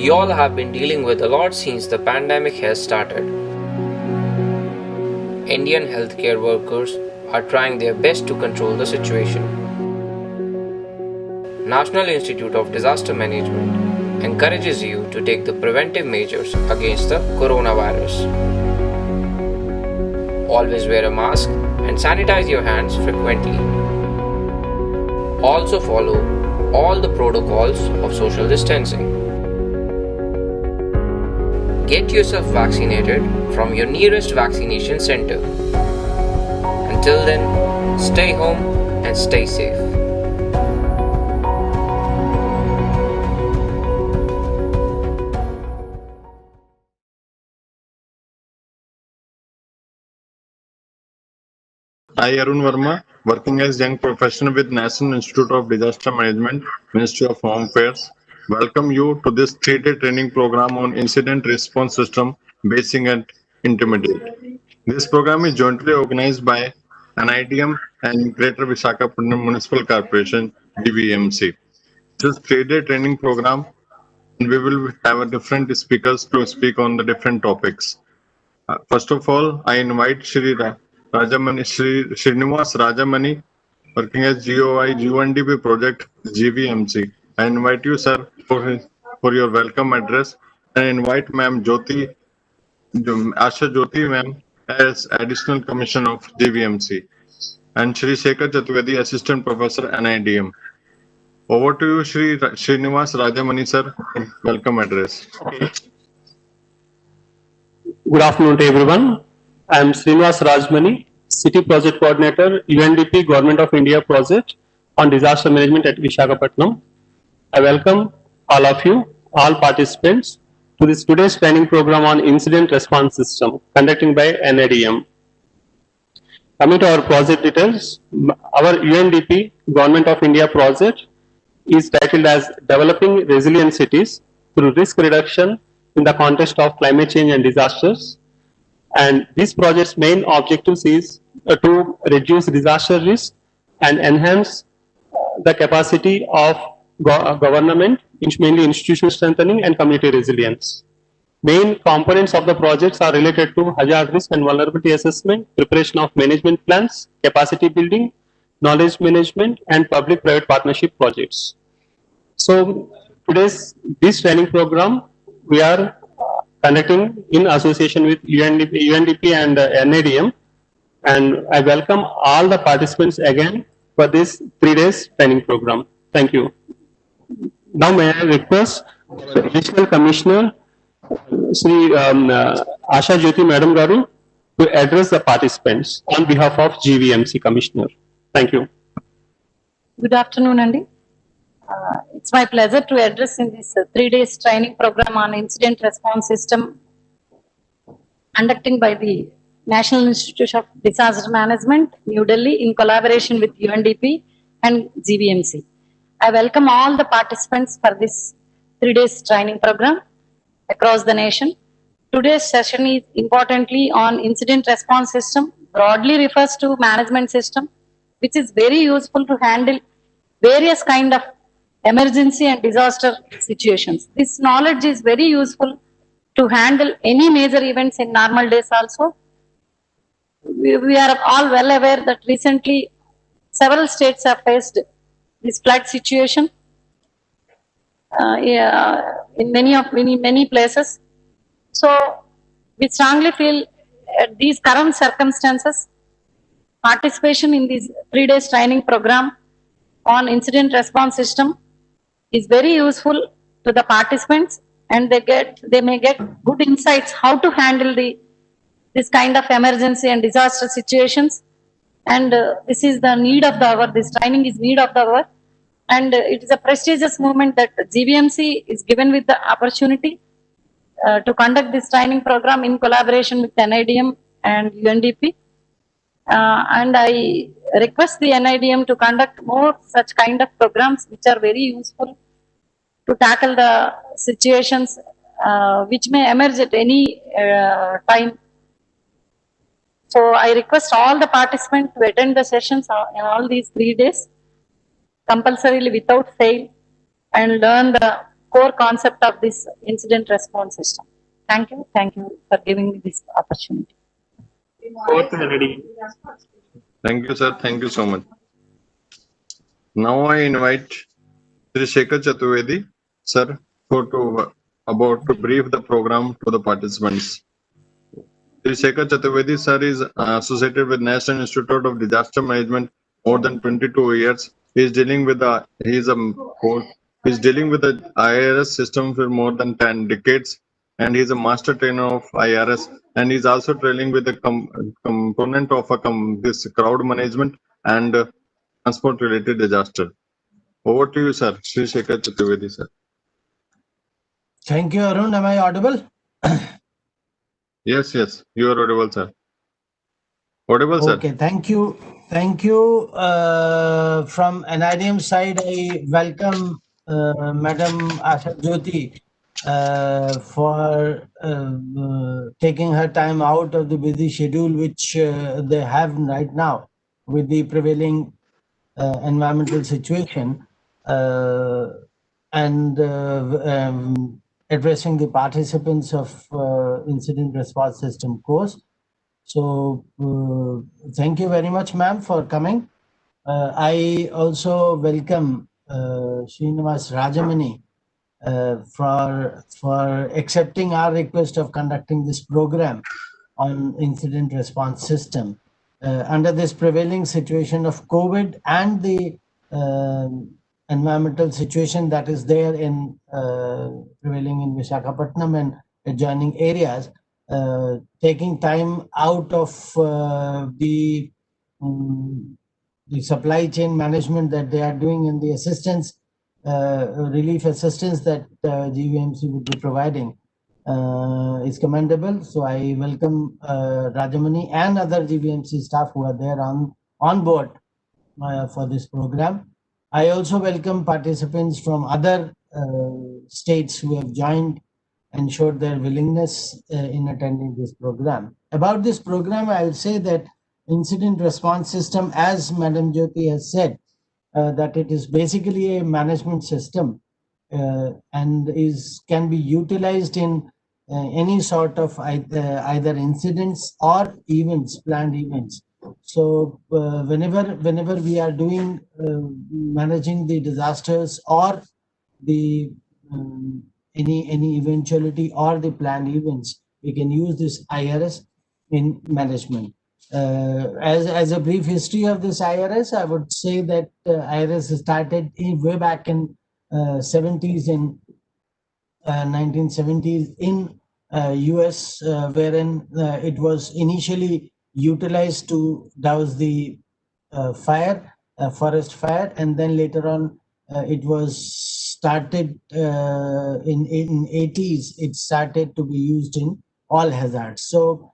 We all have been dealing with a lot since the pandemic has started. Indian healthcare workers are trying their best to control the situation. National Institute of Disaster Management encourages you to take the preventive measures against the coronavirus. Always wear a mask and sanitize your hands frequently. Also follow all the protocols of social distancing. Get yourself vaccinated from your nearest vaccination center. Until then, stay home and stay safe. I, Arun Verma, working as young professional with National Institute of Disaster Management, Ministry of Home Affairs, welcome you to this 3-day training program on Incident Response System, Basic and Intermediate. This program is jointly organized by NIDM and Greater Visakhapatnam Municipal Corporation, GVMC. This 3-day training program, we will have different speakers to speak on the different topics. First of all, I invite Shri Srinivas Rajamani, working as GOI UNDP project GVMC. I invite you, sir, for your welcome address, and invite Ma'am Jyoti, Asha Jyoti, ma'am, as Additional Commissioner of GVMC, and Shri Shekhar Chaturvedi, Assistant Professor NIDM. Over to you, Shri Srinivas Rajamani, sir. Welcome address. Good afternoon to everyone. I am Srinivas Rajmani, City Project Coordinator, UNDP Government of India Project on Disaster Management at Visakhapatnam. I welcome all of you, all participants, to this today's training program on Incident Response System conducted by NIDM. Coming to our project details, our UNDP Government of India project is titled as Developing Resilient Cities through Risk Reduction in the context of climate change and disasters. And this project's main objectives is to reduce disaster risk and enhance the capacity of government, mainly institutional strengthening and community resilience. Main components of the projects are related to hazard risk and vulnerability assessment, preparation of management plans, capacity building, knowledge management, and public-private partnership projects. So this training program we are conducting in association with UNDP and NIDM, and I welcome all the participants again for this 3 days training program. Thank you. Now may I request Additional Commissioner Sri Asha Jyoti Madam Garu to address the participants on behalf of GVMC Commissioner. Thank you. Good afternoon, Andy. It's my pleasure to address in this 3 days training program on Incident Response System conducting by the National Institute of Disaster Management, New Delhi, in collaboration with UNDP and GVMC. I welcome all the participants for this 3 days training program across the nation. Today's session is importantly on Incident Response System, broadly refers to management system, which is very useful to handle various kind of emergency and disaster situations. This knowledge is very useful to handle any major events in normal days also. We are all well aware that recently several states have faced this flood situation in many places. So we strongly feel at these current circumstances, participation in this 3 days training program on Incident Response System is very useful to the participants, and they may get good insights how to handle this kind of emergency and disaster situations. And this is the need of the hour. This training is need of the hour, and it is a prestigious movement that GVMC is given with the opportunity to conduct this training program in collaboration with NIDM and UNDP. And I request the NIDM to conduct more such kind of programs which are very useful to tackle the situations which may emerge at any time. So I request all the participants to attend the sessions in all these 3 days compulsorily without fail and learn the core concept of this incident response system. Thank you for giving me this opportunity. Thank you, sir. Thank you so much. Now I invite Sri Shekhar Chaturvedi, sir, to brief the program to the participants. Sri Shekhar Chaturvedi, sir, is associated with National Institute of Disaster Management more than 22 years. He is dealing with the IRS system for more than 10 decades, and he is a master trainer of IRS, and he is also training with the component of this crowd management and transport related disaster. Over to you, sir. Sri Shekhar Chaturvedi, sir. Thank you, Arun. Am I audible? Yes, you are audible, sir. Audible, sir. Okay, thank you. Thank you. From NIDM side, I welcome Madam Asha Jyoti for taking her time out of the busy schedule which they have right now with the prevailing environmental situation and addressing the participants of incident response system course. So thank you very much, ma'am, for coming. I also welcome Srinivas Rajamani for accepting our request of conducting this program on incident response system under this prevailing situation of COVID and the environmental situation that is there in prevailing in Visakhapatnam and adjoining areas. Taking time out of the supply chain management that they are doing and the assistance, relief assistance that GVMC would be providing is commendable. So I welcome Rajamani and other GVMC staff who are there on board for this program. I also welcome participants from other states who have joined and showed their willingness in attending this program. About this program, I will say that incident response system, as Madam Jyoti has said, that it is basically a management system and can be utilized in any sort of either incidents or events, planned events. So whenever we are doing managing the disasters or the any eventuality or the planned events, we can use this IRS in management. As a brief history of this IRS, I would say that IRS started way back in 70s in 1970s in US, wherein it was initially utilized to douse the forest fire, and then later on it was started in 80s. It started to be used in all hazards. So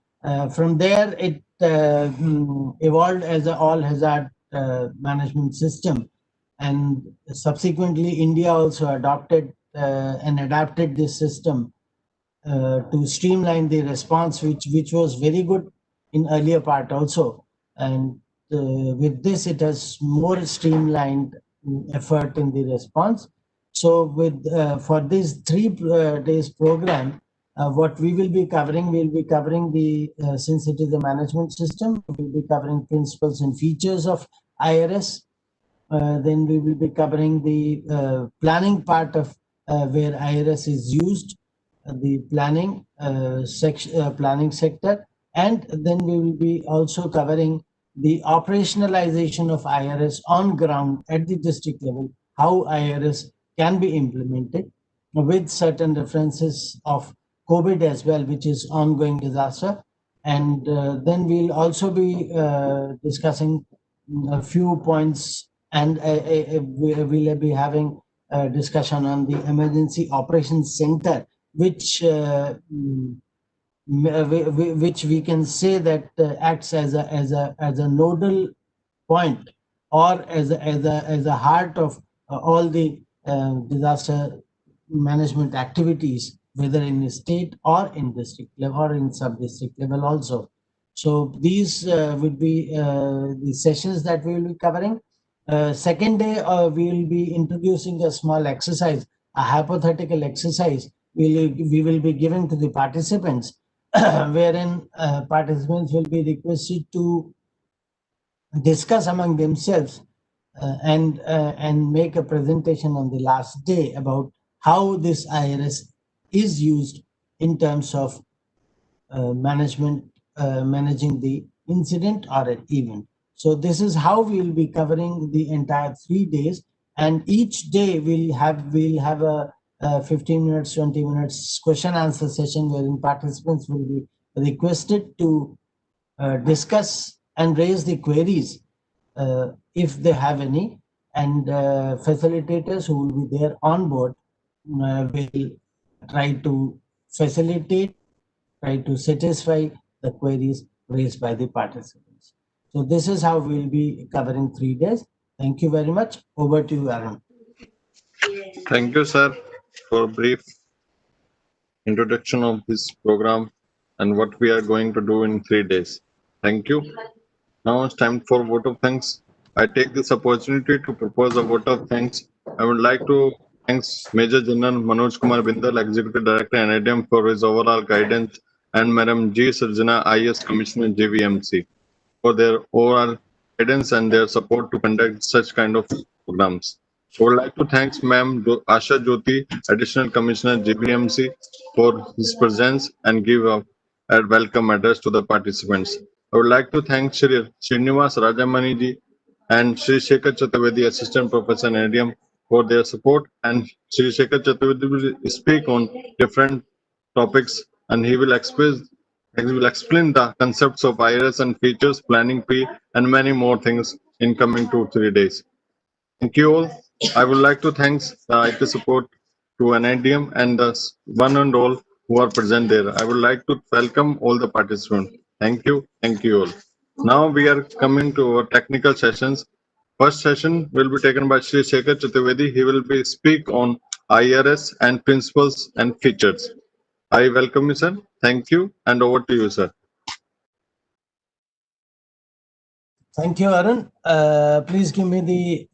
from there it evolved as an all hazard management system, and subsequently India also adopted and adapted this system to streamline the response, which was very good in earlier part also, and with this it has more streamlined effort in the response. So with for this 3 days program, what we will be covering, the since it is a management system, we'll be covering principles and features of IRS. Then we will be covering the planning part of where IRS is used, the planning planning sector, and then we will be also covering the operationalization of IRS on ground at the district level, how IRS can be implemented with certain references of COVID as well, which is ongoing disaster. And then we'll also be discussing a few points, and we'll be having a discussion on the Emergency Operations Center, which we can say that acts as a nodal point or as a heart of all the disaster management activities, whether in state or in district level or in sub-district level also. So these would be the sessions that we will be covering. Second day, we will be introducing a small exercise. a hypothetical exercise we will be giving to the participants, wherein participants will be requested to discuss among themselves and make a presentation on the last day about how this IRS is used in terms of managing the incident or an event. So this is how we will be covering the entire 3 days, and each day we'll have a 15 minutes, 20 minutes question answer session wherein participants will be requested to discuss and raise the queries if they have any, and facilitators who will be there on board will try to facilitate, try to satisfy the queries raised by the participants. So this is how we'll be covering 3 days. Thank you very much. Over to you, Arun. Thank you, sir, for a brief introduction of this program and what we are going to do in 3 days. Thank you. Now it's time for vote of thanks. I take this opportunity to propose a vote of thanks. I would like to thank Major General Manoj Kumar Bindal, Executive Director, NIDM, for his overall guidance, and Madam G. Sarjana, IS Commissioner, JVMC, for their overall guidance and their support to conduct such kind of programs. I would like to thank Ma'am Asha Jyoti, Additional Commissioner, JBMC, for his presence and give a welcome address to the participants. I would like to thank Shri Srinivas Rajamani ji and Shri Shekhar Chaturvedi, Assistant Professor in NIDM, for their support, and Shri Shekhar Chaturvedi will speak on different topics, and he will explain the concepts of IRS and features, planning P, and many more things in coming 2-3 days. Thank you all. I would like to thank the IT support to NIDM and the one and all who are present there. I would like to welcome all the participants. Thank you. Thank you all. Now we are coming to our technical sessions. First session will be taken by Shri Shekhar Chaturvedi. He will be speak on IRS and principles and features. I welcome you, sir. Thank you, and over to you, sir. Thank you, Arun. Please give me the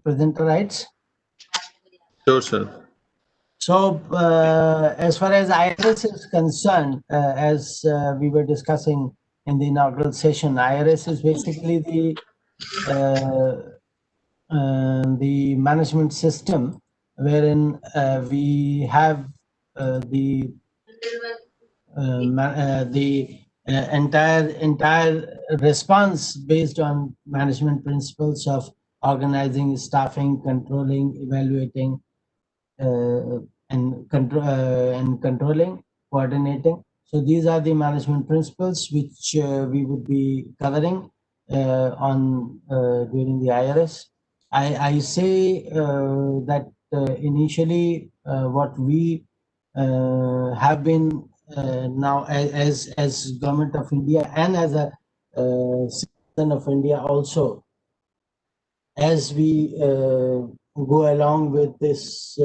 presenter rights. Sure, sir. So, as far as IRS is concerned, as we were discussing in the inaugural session, IRS is basically the management system wherein we have the entire response based on management principles of organizing, staffing, controlling, evaluating, and controlling, coordinating. So these are the management principles which we would be covering during the IRS. I say that initially what we have been now as Government of India and as a citizen of India also, as we go along with this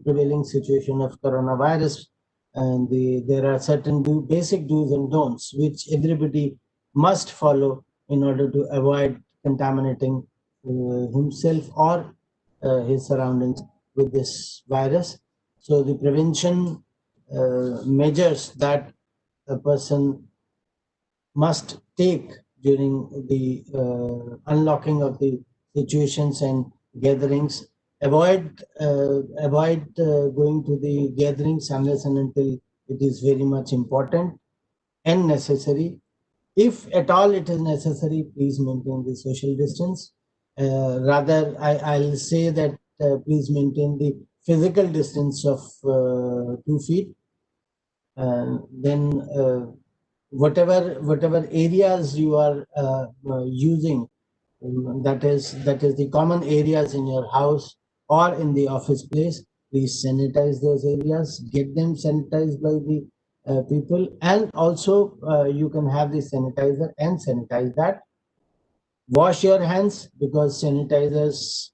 prevailing situation of coronavirus, and there are certain basic do's and don'ts which everybody must follow in order to avoid contaminating himself or his surroundings with this virus. So the prevention measures that a person must take during the unlocking of the situations and gatherings, avoid going to the gatherings unless and until it is very much important and necessary. If at all it is necessary, please maintain the social distance. Rather, I'll say that please maintain the physical distance of 2 feet. Then whatever areas you are using, that is the common areas in your house or in the office place, please sanitize those areas, get them sanitized by the people, and also you can have the sanitizer and sanitize that. Wash your hands, because sanitizers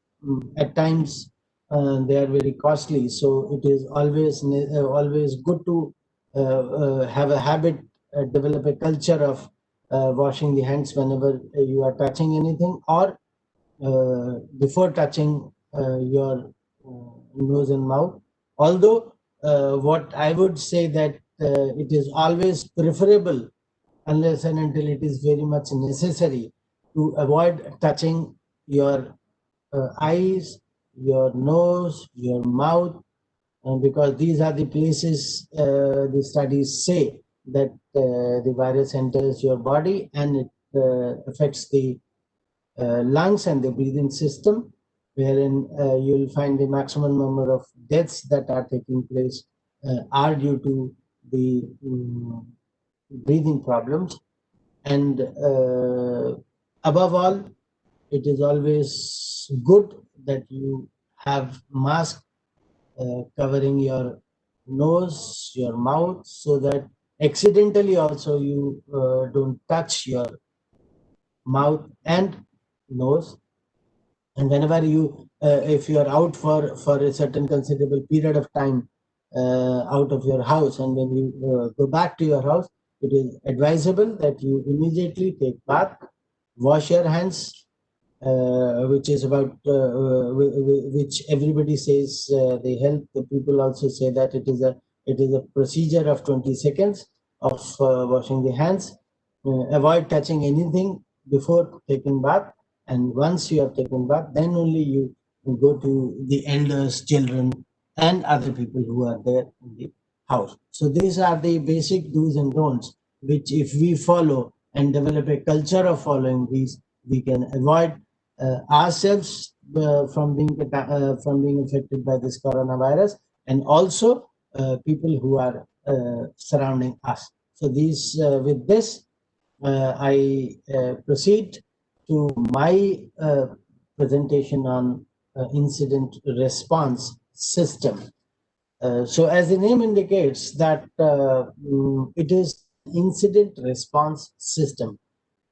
at times they are very costly, so it is always good to have a habit, develop a culture of washing the hands whenever you are touching anything, or before touching your nose and mouth. Although what I would say that it is always preferable, unless and until it is very much necessary, to avoid touching your eyes, your nose, your mouth, because these are the places the studies say that the virus enters your body and it affects the lungs and the breathing system, wherein you'll find the maximum number of deaths that are taking place are due to the breathing problems. And above all, it is always good that you have mask covering your nose, your mouth, so that accidentally also you don't touch your mouth and nose. And whenever you if you are out for a certain considerable period of time out of your house, and when you go back to your house, it is advisable that you immediately take bath, wash your hands, which is about which everybody says, the health the people also say that it is a procedure of 20 seconds of washing the hands. Avoid touching anything before taking bath, and once you have taken bath, then only you go to the elders, children, and other people who are there in the house. So these are the basic do's and don'ts, which if we follow and develop a culture of following these, we can avoid ourselves from being affected by this coronavirus, and also people who are surrounding us. So these with this, I proceed to my presentation on incident response system. So as the name indicates that it is incident response system,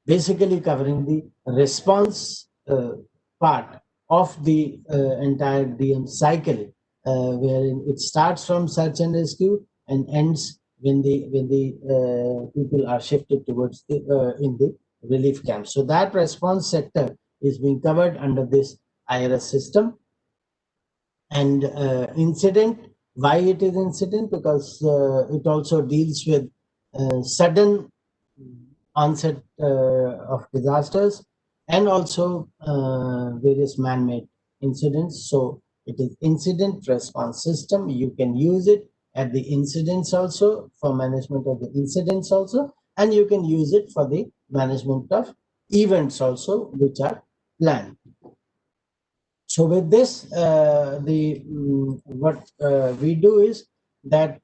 basically covering the response part of the entire DM cycle, wherein it starts from search and rescue and ends when the people are shifted towards the in the relief camp. So that response sector is being covered under this IRS system. And incident, why it is incident? Because it also deals with sudden onset of disasters, and also various man-made incidents. So it is incident response system. You can use it at the incidents also, for management of the incidents also, and you can use it for the management of events also, which are planned. So with this, what we do is that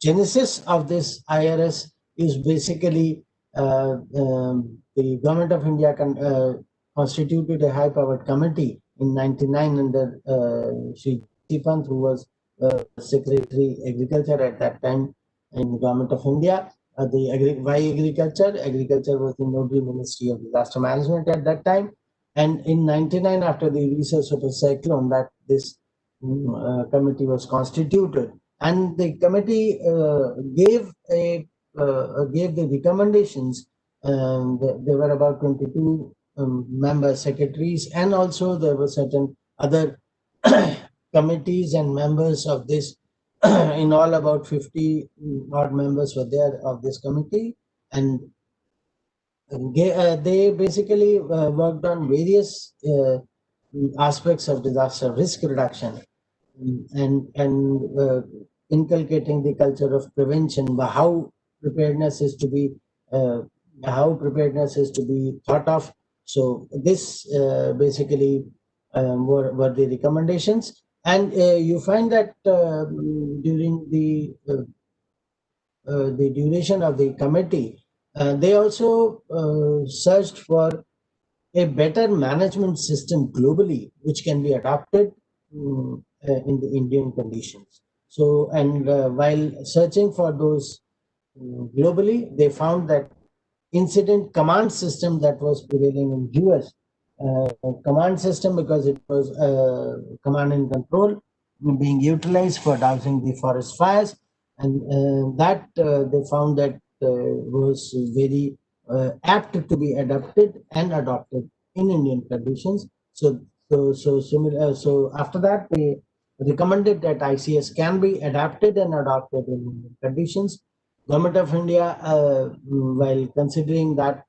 genesis of this IRS is basically the government of India constituted a high-powered committee in '99 under Sri Pant, who was Secretary Agriculture at that time in the government of India. Why agriculture? Agriculture was the nodal ministry of disaster management at that time. And in '99, after the recent super cyclone, that this committee was constituted, and the committee gave the recommendations. There were about 22 member secretaries, and also there were certain other committees and members of this. In all, about 50 odd members were there of this committee, and they basically worked on various aspects of disaster risk reduction, and inculcating the culture of prevention, how preparedness is to be thought of. So this basically were the recommendations, and you find that during the duration of the committee, they also searched for a better management system globally, which can be adopted in the Indian conditions. So, and while searching for those globally, they found that incident command system that was prevailing in US, command system, because it was command and control being utilized for dousing the forest fires, and that they found that was very apt to be adapted and adopted in Indian conditions. So after that, they recommended that ICS can be adapted and adopted in Indian conditions. Government of India, while considering that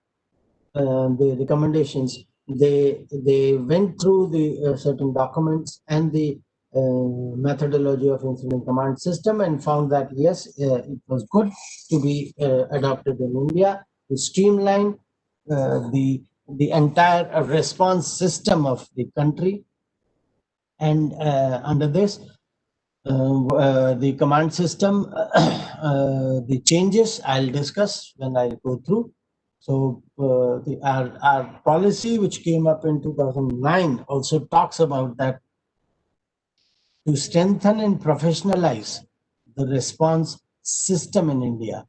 the recommendations, they went through the certain documents and the methodology of incident command system and found that yes, it was good to be adopted in India to streamline the entire response system of the country. And under this, the command system, the changes I'll discuss when I go through. So our policy, which came up in 2009, also talks about that to strengthen and professionalize the response system in India.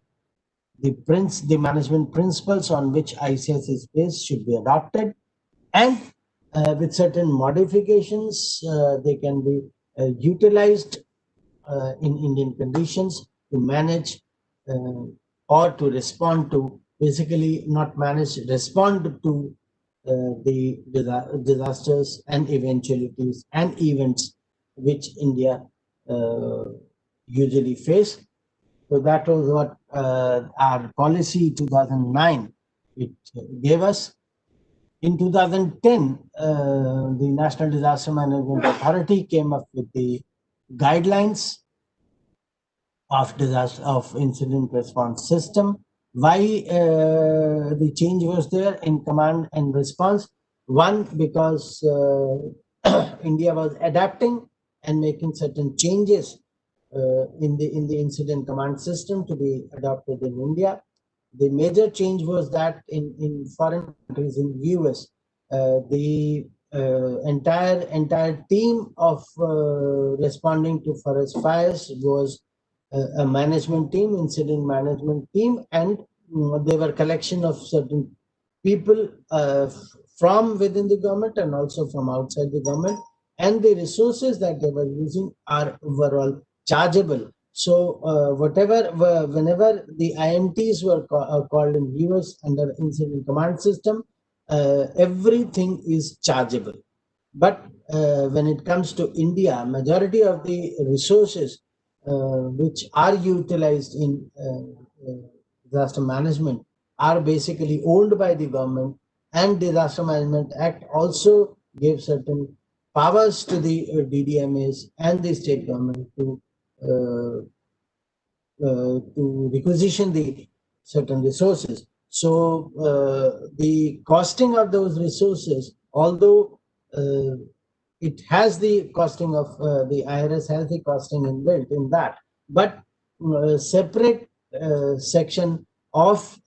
The management principles on which ICS is based should be adopted, and with certain modifications, they can be utilized in Indian conditions to manage or to respond to, basically not manage, respond to the disasters and eventualities and events which India usually face. So that was what our policy 2009 it gave us. In 2010, the National Disaster Management Authority came up with the guidelines of disaster of incident response system. Why the change was there in command and response? One, because India was adapting and making certain changes in the incident command system to be adopted in India. The major change was that in foreign countries, in US, the entire team of responding to forest fires was a management team, incident management team, and they were collection of certain people from within the government and also from outside the government, and the resources that they were using are overall chargeable. So whenever the IMTs were called in US under incident command system, everything is chargeable. But when it comes to India, majority of the resources which are utilized in disaster management are basically owned by the government, and Disaster Management Act also gave certain powers to the DDMAs and the state government to requisition the certain resources. So the costing of those resources, although it has the costing of the IRS has the costing inbuilt in that, but separate section of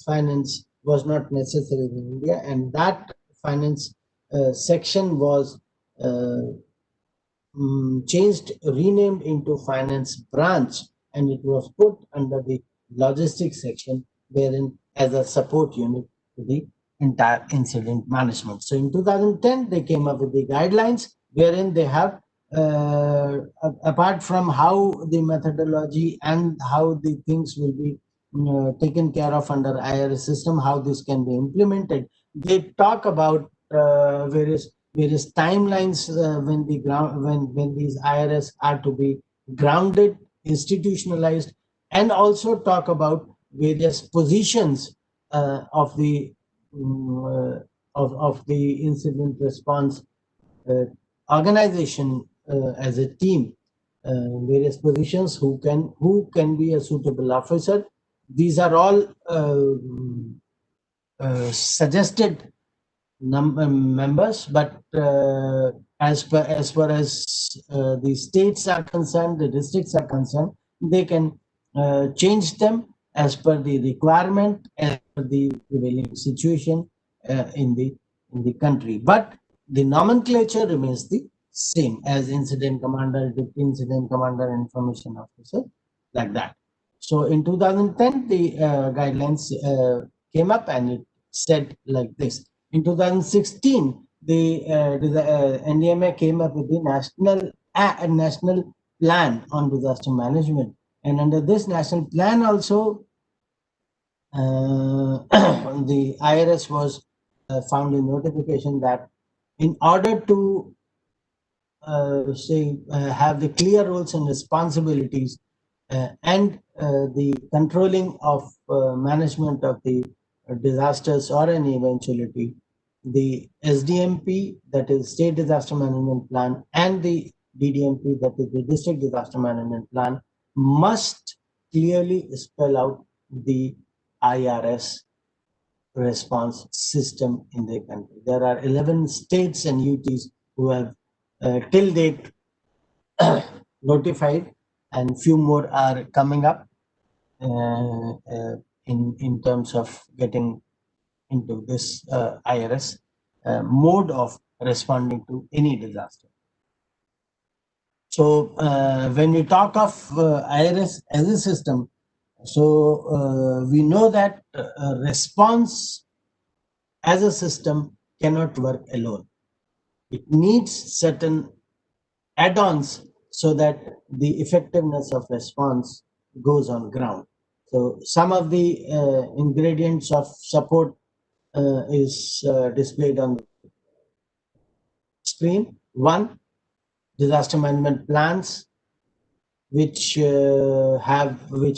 finance was not necessary in India, and that finance section was changed, renamed into finance branch, and it was put under the logistics section, wherein as a support unit to the entire incident management. So in 2010, they came up with the guidelines, wherein they have, apart from how the methodology and how the things will be taken care of under IRS system, how this can be implemented, they talk about various timelines when the ground when these IRS are to be grounded, institutionalized, and also talk about various positions of the of the incident response organization as a team, various positions, who can be a suitable officer. These are all suggested members, but as far as the states are concerned, the districts are concerned, they can change them as per the requirement, as per the prevailing situation in the country. But the nomenclature remains the same as incident commander, deputy incident commander, information officer, like that. So in 2010, the guidelines came up, and it said like this. In 2016, the NDMA came up with the national plan on disaster management, and under this national plan also, the IRS was found in notification that in order to have the clear roles and responsibilities and the controlling of management of the disasters or any eventuality, the SDMP, that is State Disaster Management Plan, and the DDMP, that is the District Disaster Management Plan, must clearly spell out the IRS response system in the country. There are 11 states and UTs who have till date notified, and few more are coming up in terms of getting into this IRS mode of responding to any disaster. So when we talk of IRS as a system, so we know that response as a system cannot work alone. It needs certain add-ons so that the effectiveness of response goes on ground. So some of the ingredients of support is displayed on the screen. One, disaster management plans, which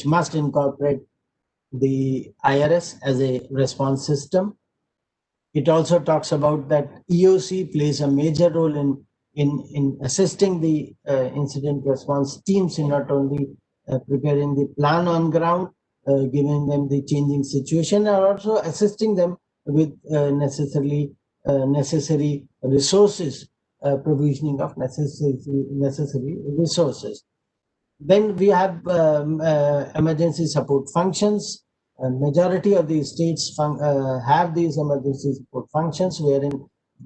must incorporate the IRS as a response system. It also talks about that EOC plays a major role in assisting the incident response teams in not only preparing the plan on ground, giving them the changing situation, and also assisting them with necessary resources, provisioning of necessary resources. Then we have emergency support functions. Majority of the states have these emergency support functions, wherein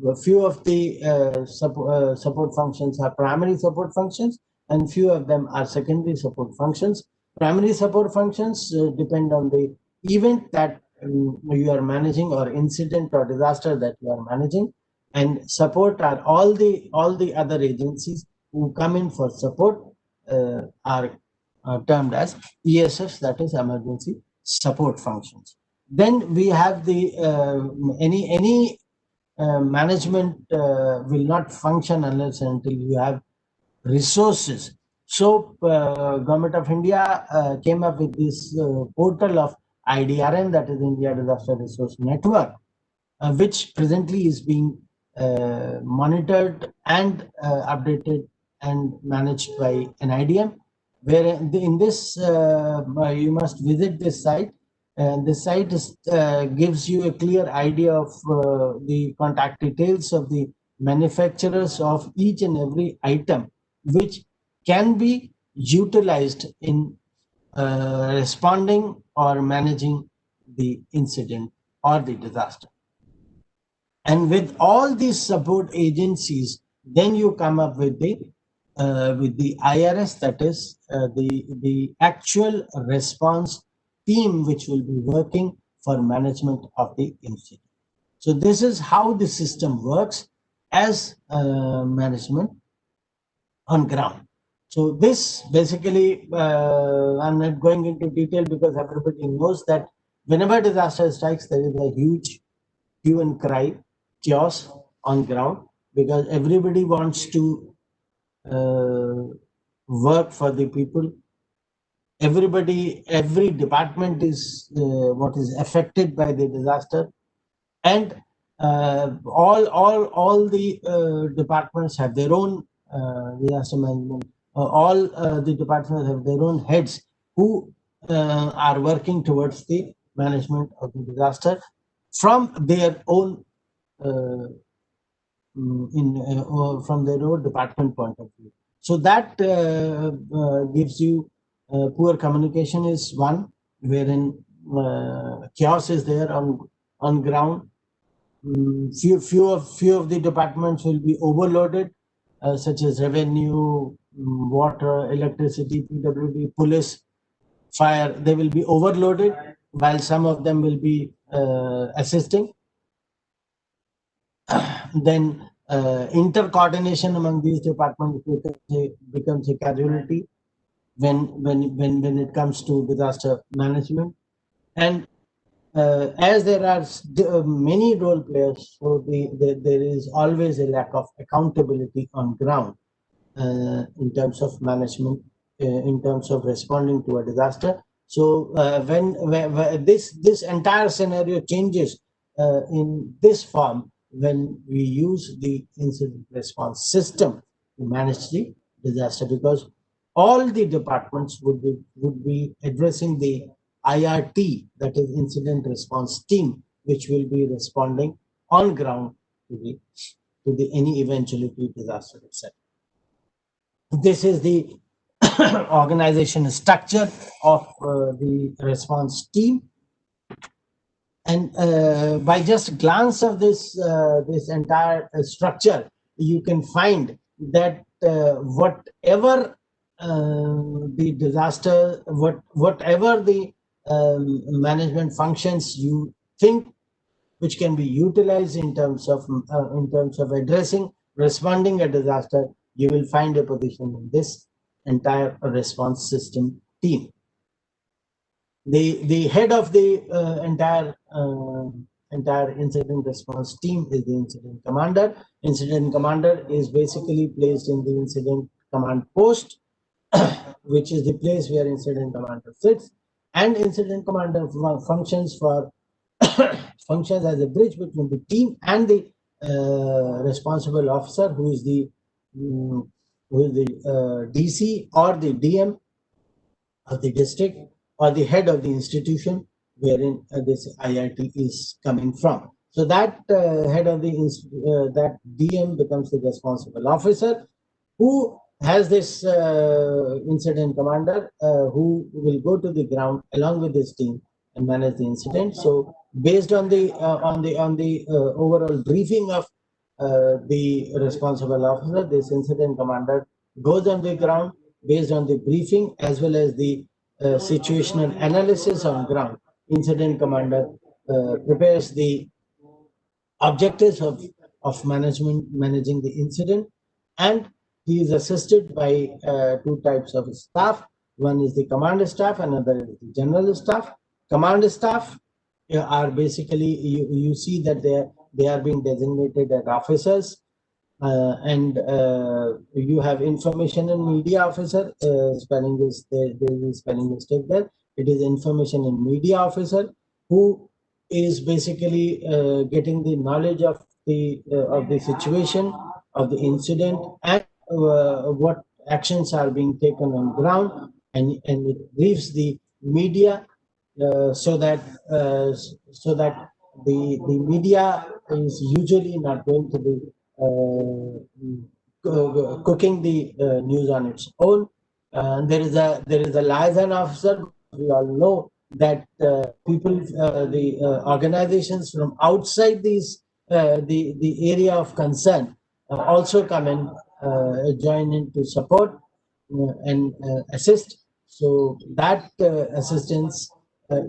a few of the support functions are primary support functions, and few of them are secondary support functions. Primary support functions depend on the event that you are managing, or incident or disaster that you are managing, and support are all the other agencies who come in for support are termed as ESFs, that is emergency support functions. Then we have the any management will not function unless and until you have resources. So Government of India came up with this portal of IDRN, that is India Disaster Resource Network, which presently is being monitored and updated and managed by NIDM, where in this you must visit this site, and this site gives you a clear idea of the contact details of the manufacturers of each and every item, which can be utilized in responding or managing the incident or the disaster. And with all these support agencies, then you come up with the IRS, that is the actual response team, which will be working for management of the incident. So this is how the system works as management on ground. So this basically, I'm not going into detail because everybody knows that whenever disaster strikes, there is a huge hue and cry, chaos on ground, because everybody wants to work for the people. Every department is what is affected by the disaster, and all the departments have their own disaster management. All the departments have their own heads who are working towards the management of the disaster from their own from their own department point of view. So that gives you poor communication is one, wherein chaos is there on ground. Few of the departments will be overloaded, such as revenue, water, electricity, PWD, police, fire. They will be overloaded, while some of them will be assisting. Then inter-coordination among these departments becomes a casualty when it comes to disaster management. And as there are many role players, so there is always a lack of accountability on ground. in terms of management, in terms of responding to a disaster. So when this entire scenario changes in this form when we use the incident response system to manage the disaster, because all the departments would be addressing the IRT, that is incident response team, which will be responding on ground to the any eventuality disaster itself. This is the organization structure of the response team, and by just glance of this entire structure, you can find that whatever the disaster, whatever the management functions you think which can be utilized in terms of responding a disaster, you will find a position in this entire response system team. The head of the entire incident response team is the incident commander. Incident commander is basically placed in the incident command post, which is the place where incident commander sits, and incident commander functions as a bridge between the team and the responsible officer, who is the DC or the DM of the district or the head of the institution wherein this IRT is coming from. So that head of the that DM becomes the responsible officer, who has this incident commander who will go to the ground along with this team and manage the incident. So based on the overall briefing of the responsible officer, this incident commander goes on the ground based on the briefing as well as the situational analysis on ground. Incident commander prepares the objectives of managing the incident, and he is assisted by two types of staff. One is the command staff, another is the general staff. Command staff are basically, you see that they are being designated as officers, and you have information and media officer. Spelling is there is spelling mistake there. It is information and media officer, who is basically getting the knowledge of the situation of the incident and what actions are being taken on ground, and it briefs the media so that the media is usually not going to be cooking the news on its own. There is a liaison officer. We all know that people, the organizations from outside these the area of concern also come and join in to support and assist. So that assistance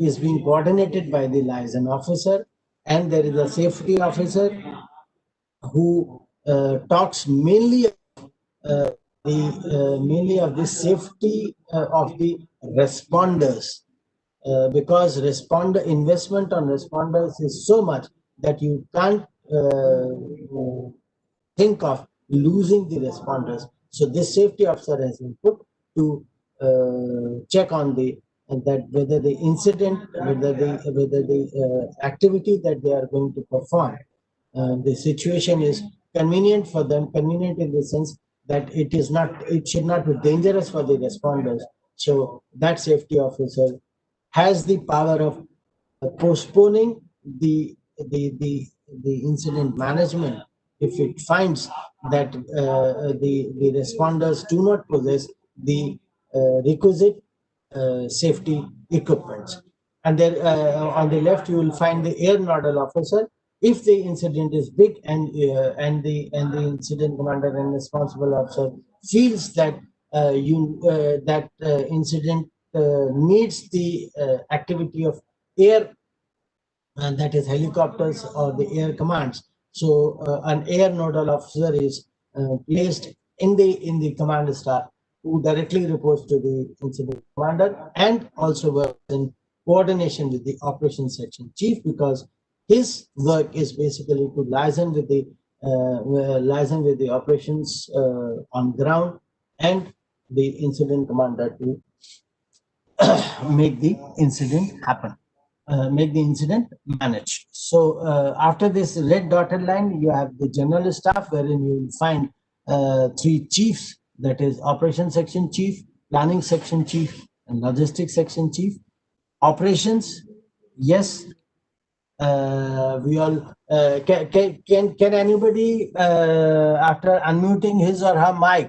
is being coordinated by the liaison officer, and there is a safety officer who talks mainly of the safety of the responders, because investment on responders is so much that you can't think of losing the responders. So this safety officer has been put to check on whether the incident, whether the activity that they are going to perform, the situation is convenient for them, convenient in the sense that it should not be dangerous for the responders. So that safety officer has the power of postponing the incident management if it finds that the responders do not possess the requisite safety equipment. And there on the left, you will find the air nodal officer. If the incident is big and the incident commander and responsible officer feels that incident needs the activity of air, and that is helicopters or the air commands. So an air nodal officer is placed in the command staff, who directly reports to the incident commander and also works in coordination with the operations section chief, because his work is basically to liaison with the liaison with the operations on ground and the incident commander to make the incident happen, make the incident managed. So after this red dotted line, you have the general staff, wherein you will find three chiefs, that is operations section chief, planning section chief, and logistics section chief. Operations, yes, we all can anybody after unmuting his or her mic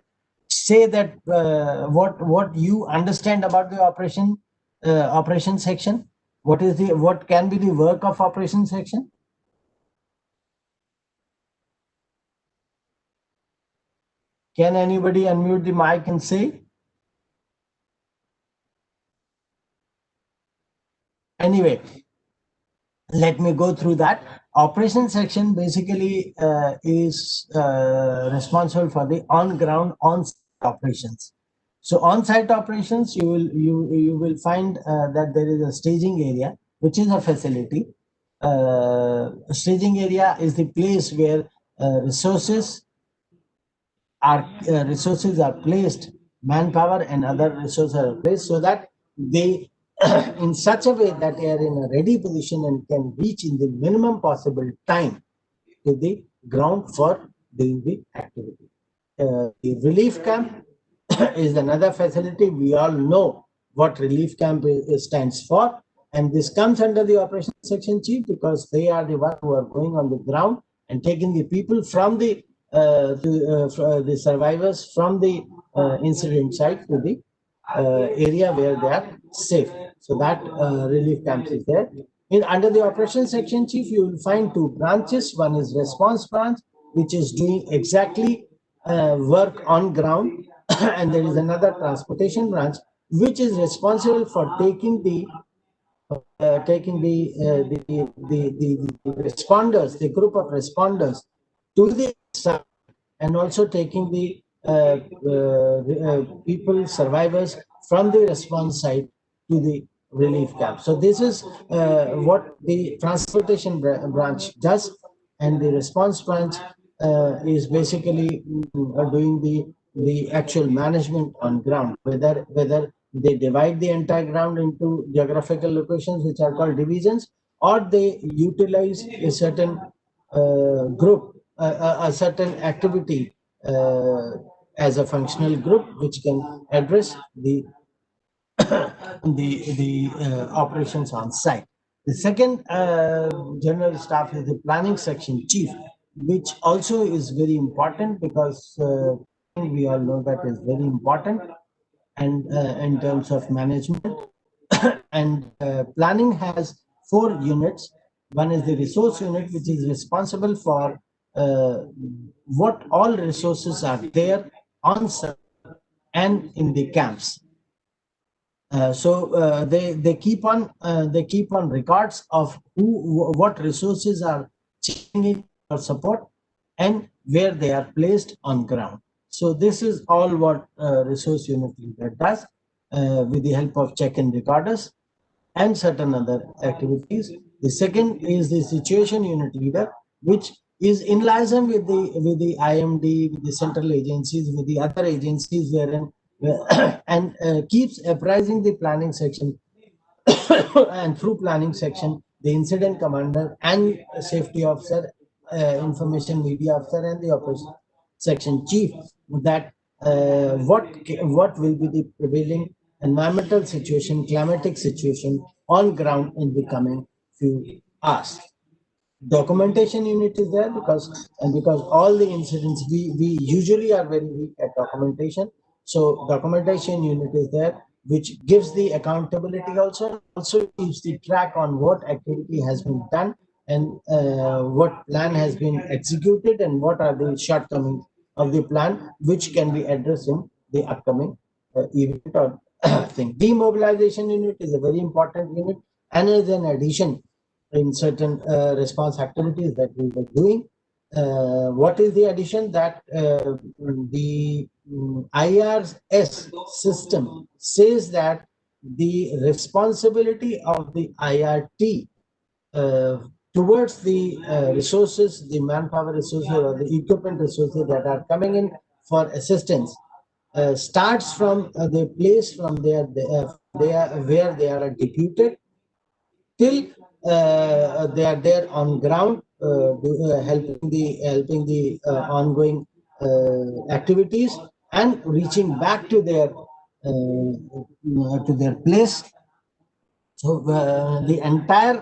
say that what you understand about the operation section? What can be the work of operation section? Can anybody unmute the mic and say? Anyway, let me go through that. Operation section basically is responsible for the on-ground, on-site operations. So on-site operations, you will find that there is a staging area, which is a facility. Staging area is the place where resources are placed, manpower and other resources are placed, so that they in such a way that they are in a ready position and can reach in the minimum possible time to the ground for doing the activity. The relief camp is another facility. We all know what relief camp stands for, and this comes under the operations section chief, because they are the ones who are going on the ground and taking the people from the the survivors from the incident site to the area where they are safe. So that relief camp is there. Under the operations section chief, you will find two branches. One is response branch, which is doing exactly work on ground, and there is another transportation branch, which is responsible for taking the responders, the group of responders, to the site, and also taking the people, survivors from the response site to the relief camp. So this is what the transportation branch does, and the response branch is basically doing the actual management on ground, whether they divide the entire ground into geographical locations, which are called divisions, or they utilize a certain group, a certain activity as a functional group, which can address the operations on site. The second general staff is the planning section chief, which also is very important, because we all know that is very important, and in terms of management. And planning has 4 units. One is the resource unit, which is responsible for what all resources are there on site and in the camps. So they keep on records of what resources are changing for support and where they are placed on ground. So this is all what resource unit leader does with the help of check and recorders and certain other activities. The second is the situation unit leader, which is in liaison with the IMD, with the central agencies, with the other agencies, wherein and keeps apprising the planning section and through planning section, the incident commander and safety officer, information media officer, and the operation section chief, that what will be the prevailing environmental situation, climatic situation on ground in the coming few hours. Documentation unit is there, because all the incidents, we usually are very weak at documentation. So documentation unit is there, which gives the accountability, also keeps the track on what activity has been done, and what plan has been executed, and what are the shortcomings of the plan, which can be addressed in the upcoming event or thing. Demobilization unit is a very important unit, and is an addition in certain response activities that we were doing. What is the addition? That the IRS system says that the responsibility of the IRT to towards the resources, the manpower resources or the equipment resources that are coming in for assistance starts from the place from where they are deputed till they are there on ground, helping the ongoing activities and reaching back to their place. So the entire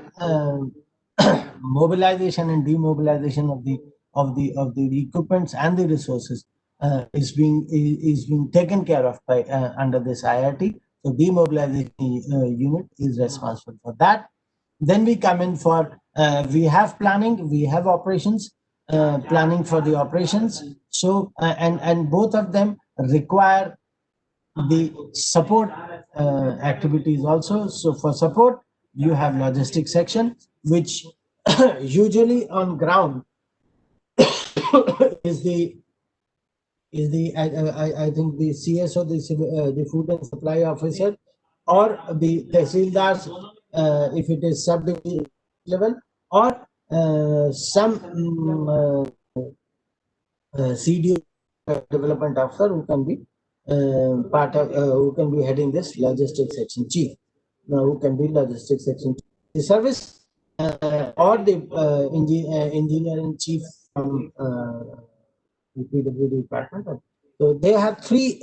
mobilization and demobilization of the equipments and the resources is being taken care of by under this IRT. So demobilization unit is responsible for that. Then we come in for we have planning, we have operations, planning for the operations. So and both of them require the support activities also. So for support, you have logistics section, which usually on ground is the I think the CSO, the food and supply officer, or the tehsildars if it is sub-division level, or some CDO development officer who can be who can be heading this logistics section chief. Now, who can be logistics section chief. The service or the engineering chief from the PWD department. So they have three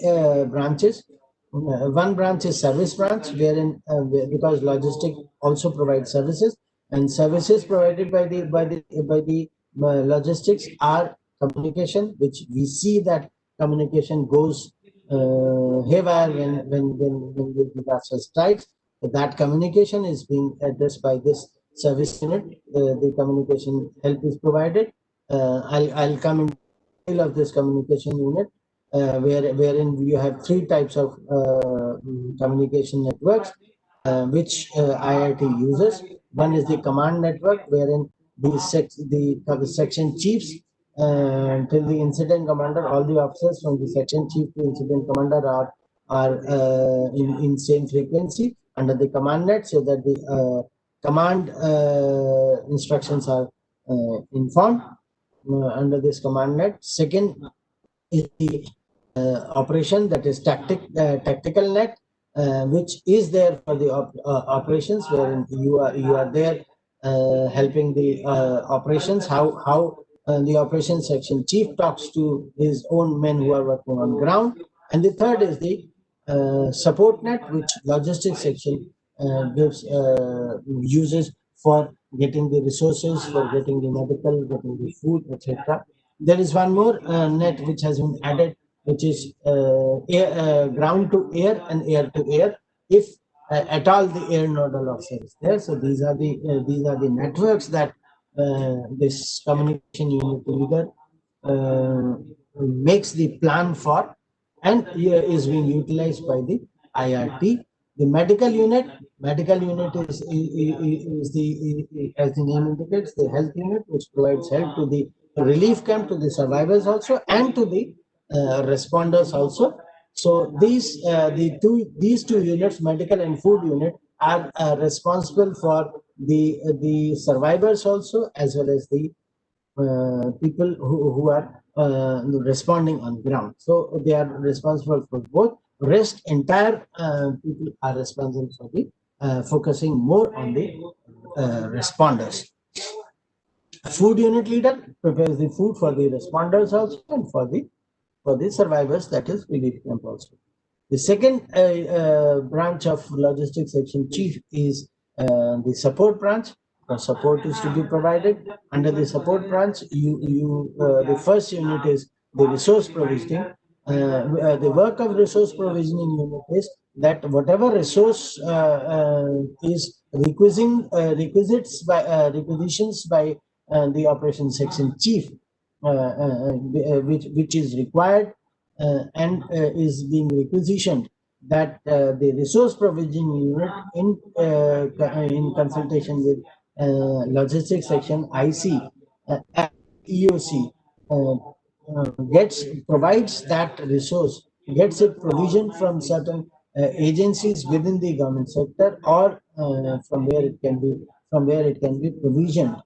branches. One branch is service branch, wherein because logistic also provides services, and services provided by the logistics are communication, which we see that communication goes haywire when the disaster strikes. That communication is being addressed by this service unit. The communication help is provided. I'll come in detail of this communication unit, wherein you have three types of communication networks which IIT uses. One is the command network, wherein the section chiefs till the incident commander, all the officers from the section chief to incident commander are in same frequency under the command net, so that the command instructions are informed under this command net. Second is the operation, that is tactical net, which is there for the operations, wherein you are there helping the operations, how the operations section chief talks to his own men who are working on ground. And the third is the support net, which logistics section uses for getting the resources, for getting the medical, getting the food, etc. There is one more net which has been added, which is ground to air and air to air, if at all the air nodal officer is there. So these are the networks that this communication unit leader makes the plan for, and is being utilized by the IRT. The medical unit is the, as the name indicates, the health unit, which provides help to the relief camp, to the survivors also, and to the responders also. So these two units, medical and food unit, are responsible for the survivors also, as well as the people who are responding on ground. So they are responsible for both. Rest entire people are responsible for the focusing more on the responders. Food unit leader prepares the food for the responders also, and for the survivors, that is relief camp also. The second branch of logistics section chief is the support branch. The support is to be provided. Under the support branch, the first unit is the resource provisioning. The work of resource provisioning unit is that whatever resource is requisitions by the operation section chief, which is required and is being requisitioned, that the resource provisioning unit in consultation with logistics section IC and EOC provides that resource, gets it provisioned from certain agencies within the government sector, or from where it can be provisioned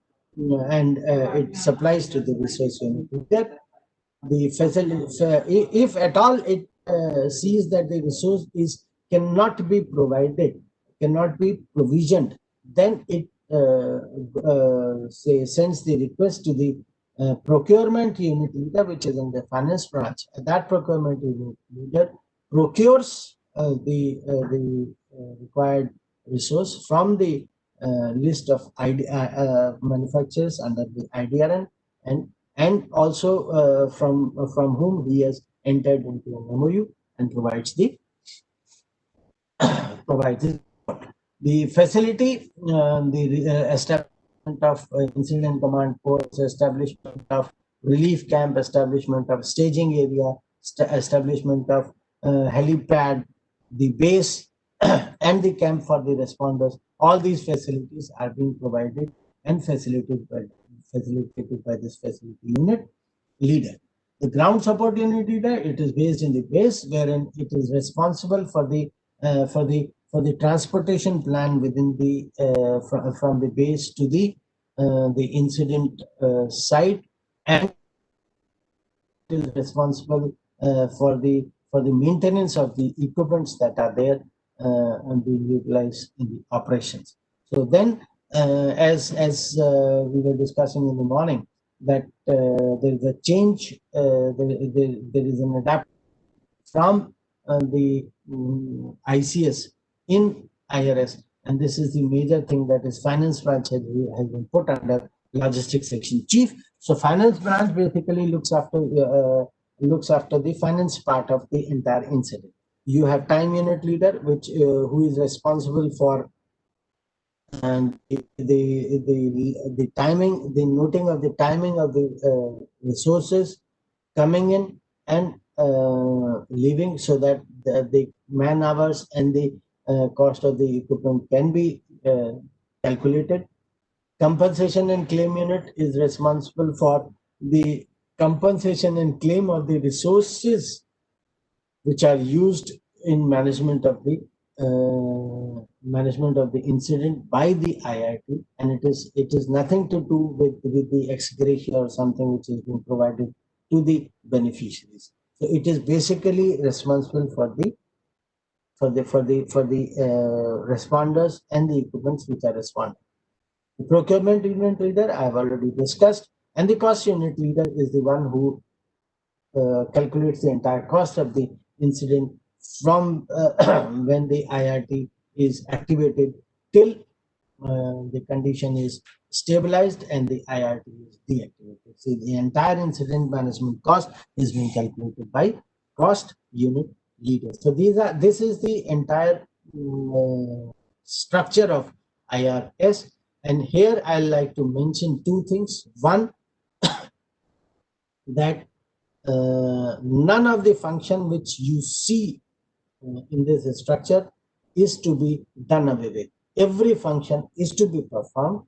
and it supplies to the resource unit leader. The facility, if at all it sees that the resource is cannot be provided, cannot be provisioned, then it sends the request to the procurement unit leader, which is in the finance branch. That procurement unit leader procures the required resource from the list of manufacturers under the IDRN, and also from whom he has entered into an MOU, and provides the the facility, the establishment of incident command post, establishment of relief camp, establishment of staging area, establishment of helipad, the base, and the camp for the responders. All these facilities are being provided and facilitated by this facility unit leader. The ground support unit leader, it is based in the base, wherein it is responsible for the transportation plan within the from the base to the incident site, and is responsible for the maintenance of the equipments that are there and being utilized in the operations. So then, as we were discussing in the morning, that there is a change, there is an adapt from the ICS in IRS, and this is the major thing, that is finance branch has been put under logistics section chief. So finance branch basically looks after the finance part of the entire incident. You have time unit leader, which who is responsible for and the timing, the noting of the timing of the resources coming in and leaving, so that the man hours and the cost of the equipment can be calculated. Compensation and claim unit is responsible for the compensation and claim of the resources which are used in management of the incident by the IIT, and it is nothing to do with the ex gratia or something which is being provided to the beneficiaries. So it is basically responsible for the responders and the equipments which are responding. The procurement unit leader I have already discussed, and the cost unit leader is the one who calculates the entire cost of the incident from when the IRT is activated till the condition is stabilized and the IRT is deactivated. So the entire incident management cost is being calculated by cost unit leader. So this is the entire structure of IRS. And here I like to mention two things. One, that none of the function which you see in this structure is to be done away with. Every function is to be performed.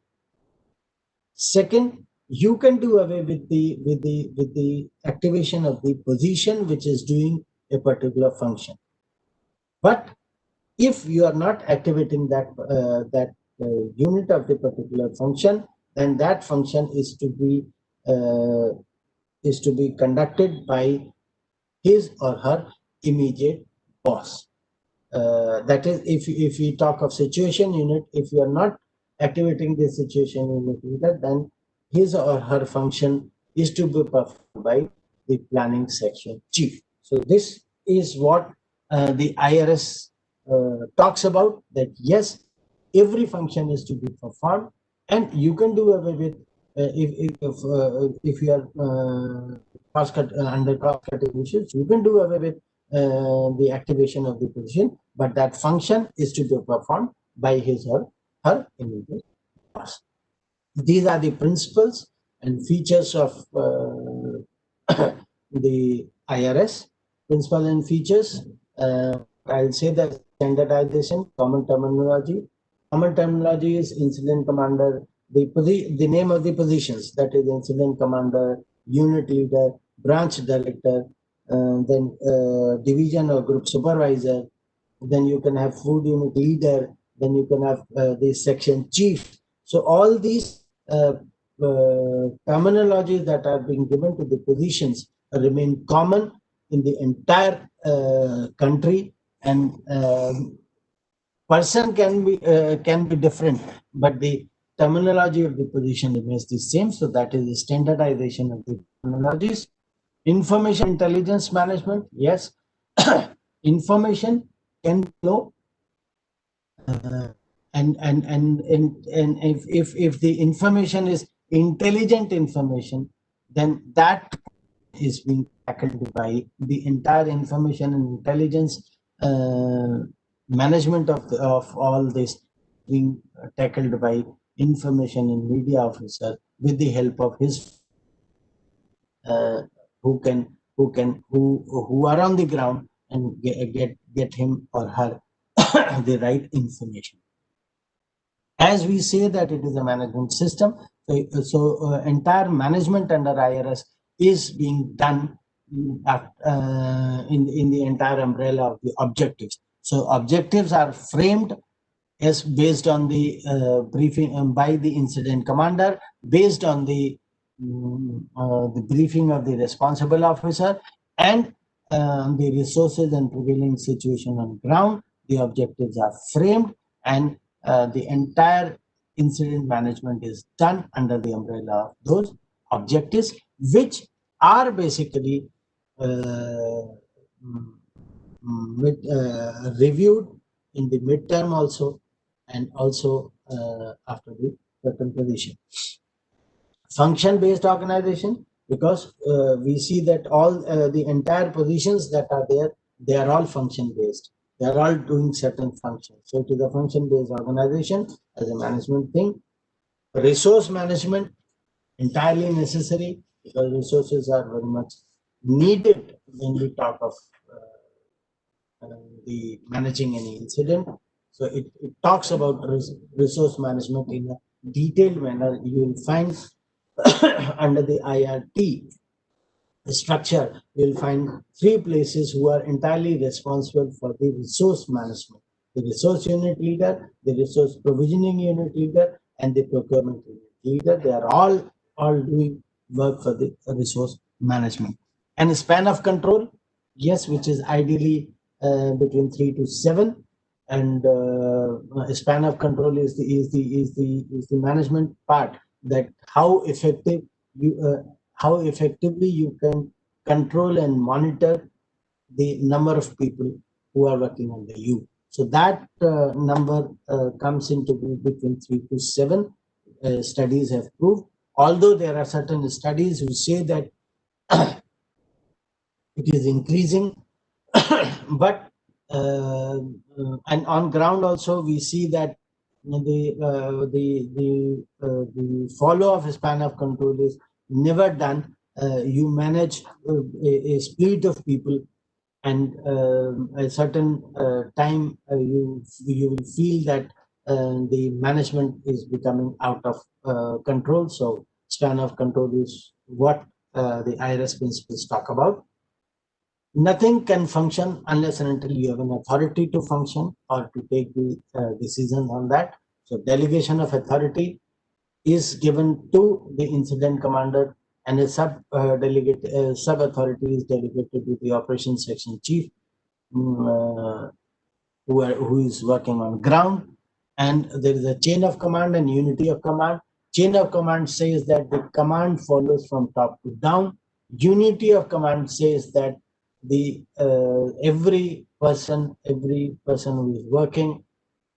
Second, you can do away with the activation of the position which is doing a particular function. But if you are not activating that unit of the particular function, then that function is to be conducted by his or her immediate boss. That is, if we talk of situation unit, if you are not activating the situation unit leader, then his or her function is to be performed by the planning section chief. So this is what the IRS talks about, that yes, every function is to be performed, and you can do away with if you are under cost cutting issues, you can do away with the activation of the position, but that function is to be performed by his or her immediate boss. These are the principles and features of the IRS. Principles and features. I'll say that standardization, common terminology. Common terminology is incident commander, the name of the positions, that is incident commander, unit leader, branch director, then division or group supervisor. Then you can have food unit leader. Then you can have the section chief. So all these terminologies that are being given to the positions remain common in the entire country, and person can be different, but the terminology of the position remains the same. So that is the standardization of the terminologies. Information intelligence management, yes. Information can flow, and if the information is intelligent information, then that is being tackled by the entire information and intelligence management of all this being tackled by information and media officer with the help of his who are on the ground and get him or her the right information. As we say that it is a management system, so entire management under IRS is being done in the entire umbrella of the objectives. So objectives are framed as based on the briefing by the incident commander, based on the briefing of the responsible officer, and the resources and prevailing situation on ground. The objectives are framed, and the entire incident management is done under the umbrella of those objectives, which are basically reviewed in the midterm also, and also after the certain position. Function-based organization, because we see that all the entire positions that are there, they are all function-based. They are all doing certain functions. So it is a function-based organization as a management thing. Resource management, entirely necessary, because resources are very much needed when we talk of the managing any incident. So it talks about resource management in a detailed manner. You will find under the IRT structure, you'll find 3 places who are entirely responsible for the resource management: the resource unit leader, the resource provisioning unit leader, and the procurement unit leader. They are all doing work for the resource management. And span of control, yes, which is ideally between 3 to 7. And span of control is the management part, that how effectively you can control and monitor the number of people who are working under you. So that number comes into between 3 to 7. Studies have proved, although there are certain studies who say that it is increasing, but and on ground also we see that the follow of span of control is never done. You manage a split of people, and a certain time you will feel that the management is becoming out of control. So span of control is what the IRS principles talk about. Nothing can function unless and until you have an authority to function or to take the decisions on that. So delegation of authority is given to the incident commander, and a sub authority is delegated to the operations section chief, who is working on ground. And there is a chain of command and unity of command. Chain of command says that the command follows from top to down. Unity of command says that the every person who is working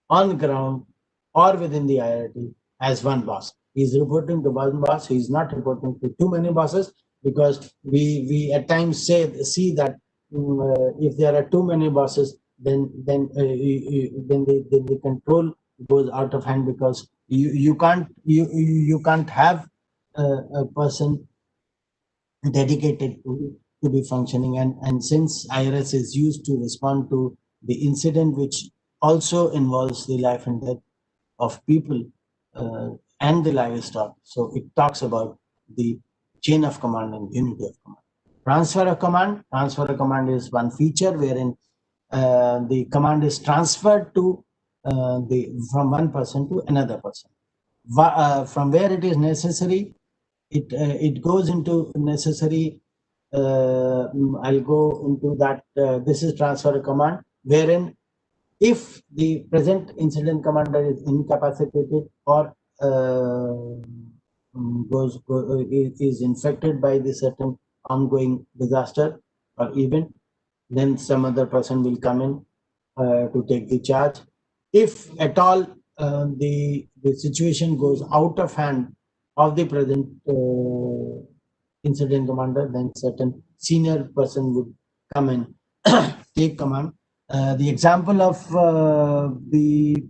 on ground or within the IRT has one boss. He is reporting to one boss. He is not reporting to too many bosses, because we at times see that if there are too many bosses, then the control goes out of hand, because you can't have a person dedicated to be functioning. And since IRS is used to respond to the incident, which also involves the life and death of people and the livestock, so it talks about the chain of command and unity of command. Transfer of command is one feature wherein the command is transferred to from one person to another person. from where it is necessary, it goes into necessary. I'll go into that. This is transfer command, wherein if the present incident commander is incapacitated or is infected by the certain ongoing disaster or event, then some other person will come in to take the charge. If at all the situation goes out of hand of the present incident commander, then certain senior person would come and take command. The example of the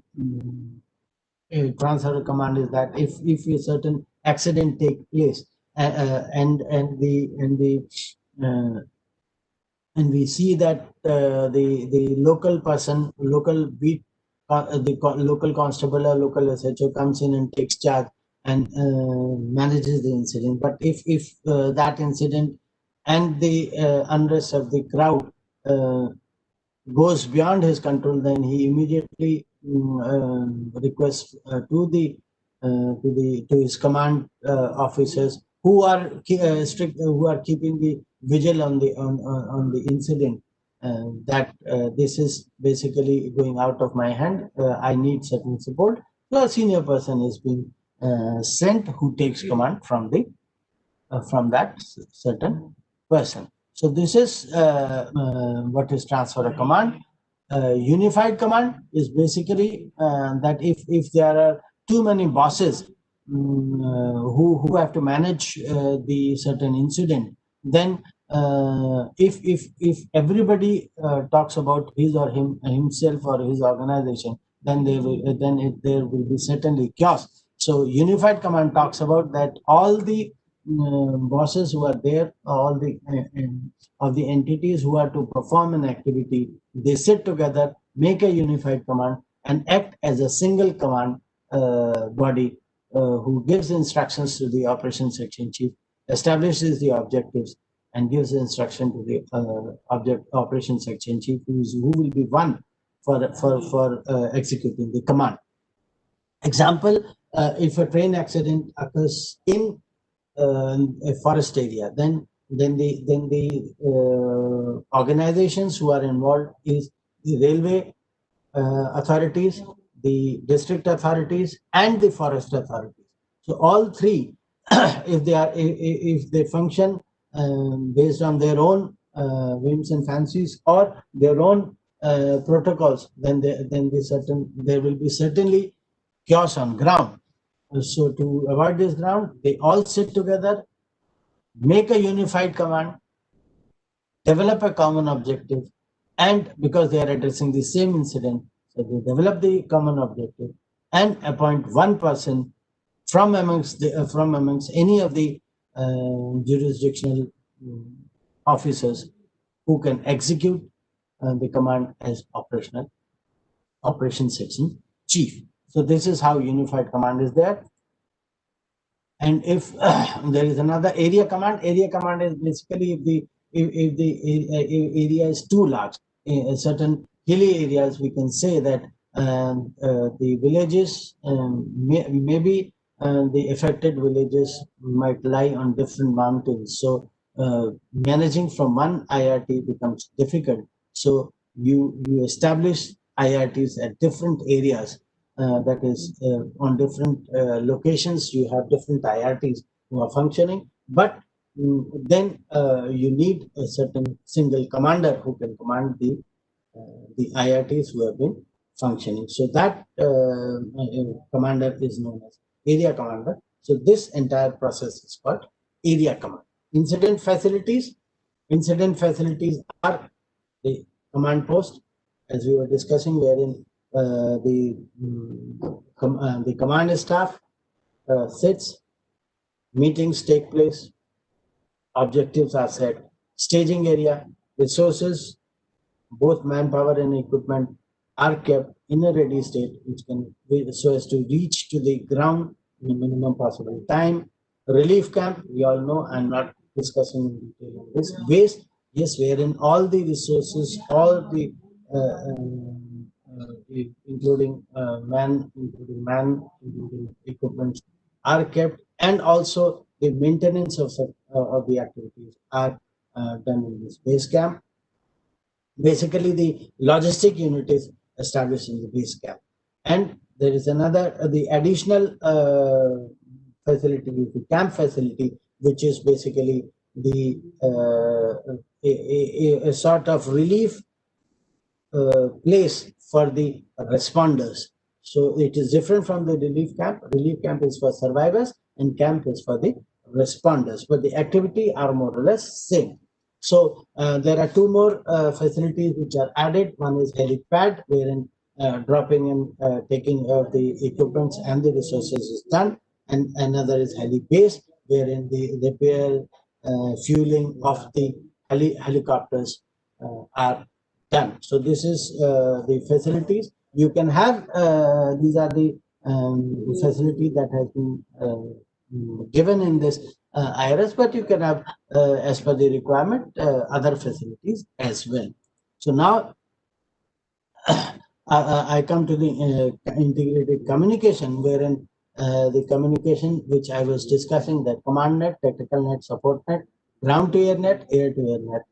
transfer command is that if a certain accident take place and we see that the local person, local beat, local constable or local SHO comes in and takes charge and manages the incident. But if that incident and the unrest of the crowd goes beyond his control, then he immediately requests to his command officers who are who are keeping the vigil on the incident, that this is basically going out of my hand. I need certain support. So a senior person is being sent who takes command from the from that certain person. So this is what is transfer a command. Unified command is basically that if there are too many bosses who have to manage the certain incident, then if everybody talks about his or himself or his organization, then there will be certainly chaos. So unified command talks about that all the bosses who are there, all the of the entities who are to perform an activity, they sit together, make a unified command, and act as a single command body who gives instructions to the operations section chief, establishes the objectives, and gives instruction to the operations section chief, who will be one for executing the command. Example: if a train accident occurs in a forest area, then the organizations who are involved is the railway authorities, the district authorities, and the forest authorities. So all three, if they function based on their own whims and fancies or their own protocols, then there will be certainly chaos on ground. So to avoid this ground, they all sit together, make a unified command, develop a common objective, and because they are addressing the same incident, so they develop the common objective and appoint one person from amongst any of the jurisdictional officers who can execute the command as operations section chief. So this is how unified command is there. And if there is another area command is basically if the area is too large, in certain hilly areas, we can say that the villages, maybe the affected villages might lie on different mountains. So managing from one IRT becomes difficult. So you establish IRTs at different areas. That is on different locations, you have different IRTs who are functioning, but then you need a certain single commander who can command the IRTs who have been functioning. So that commander is known as area commander. So this entire process is called area command. Incident facilities are the command post, as we were discussing, wherein the command staff sits, meetings take place, objectives are set, staging area, resources, both manpower and equipment, are kept in a ready state, which can be so as to reach to the ground in the minimum possible time. Relief camp, we all know, I'm not discussing in detail on this. Waste, yes, wherein all the resources, all the including including equipment, are kept, and also the maintenance of the activities are done in this base camp. Basically, the logistic unit is established in the base camp, and there is another the additional facility, the camp facility, which is basically the a sort of relief place for the responders. So it is different from the relief camp. Relief camp is for survivors and camp is for the responders, but the activity are more or less same. So there are two more facilities which are added. One is helipad, wherein dropping and taking of the equipments and the resources is done, and another is helibase, wherein the repair, fueling of the helicopters are done. So this is the facilities. You can have these are the facility that has been given in this IRS, but you can have as per the requirement other facilities as well. So now I come to the integrated communication, wherein the communication which I was discussing, the command net, tactical net, support net, ground to air net, air to air net,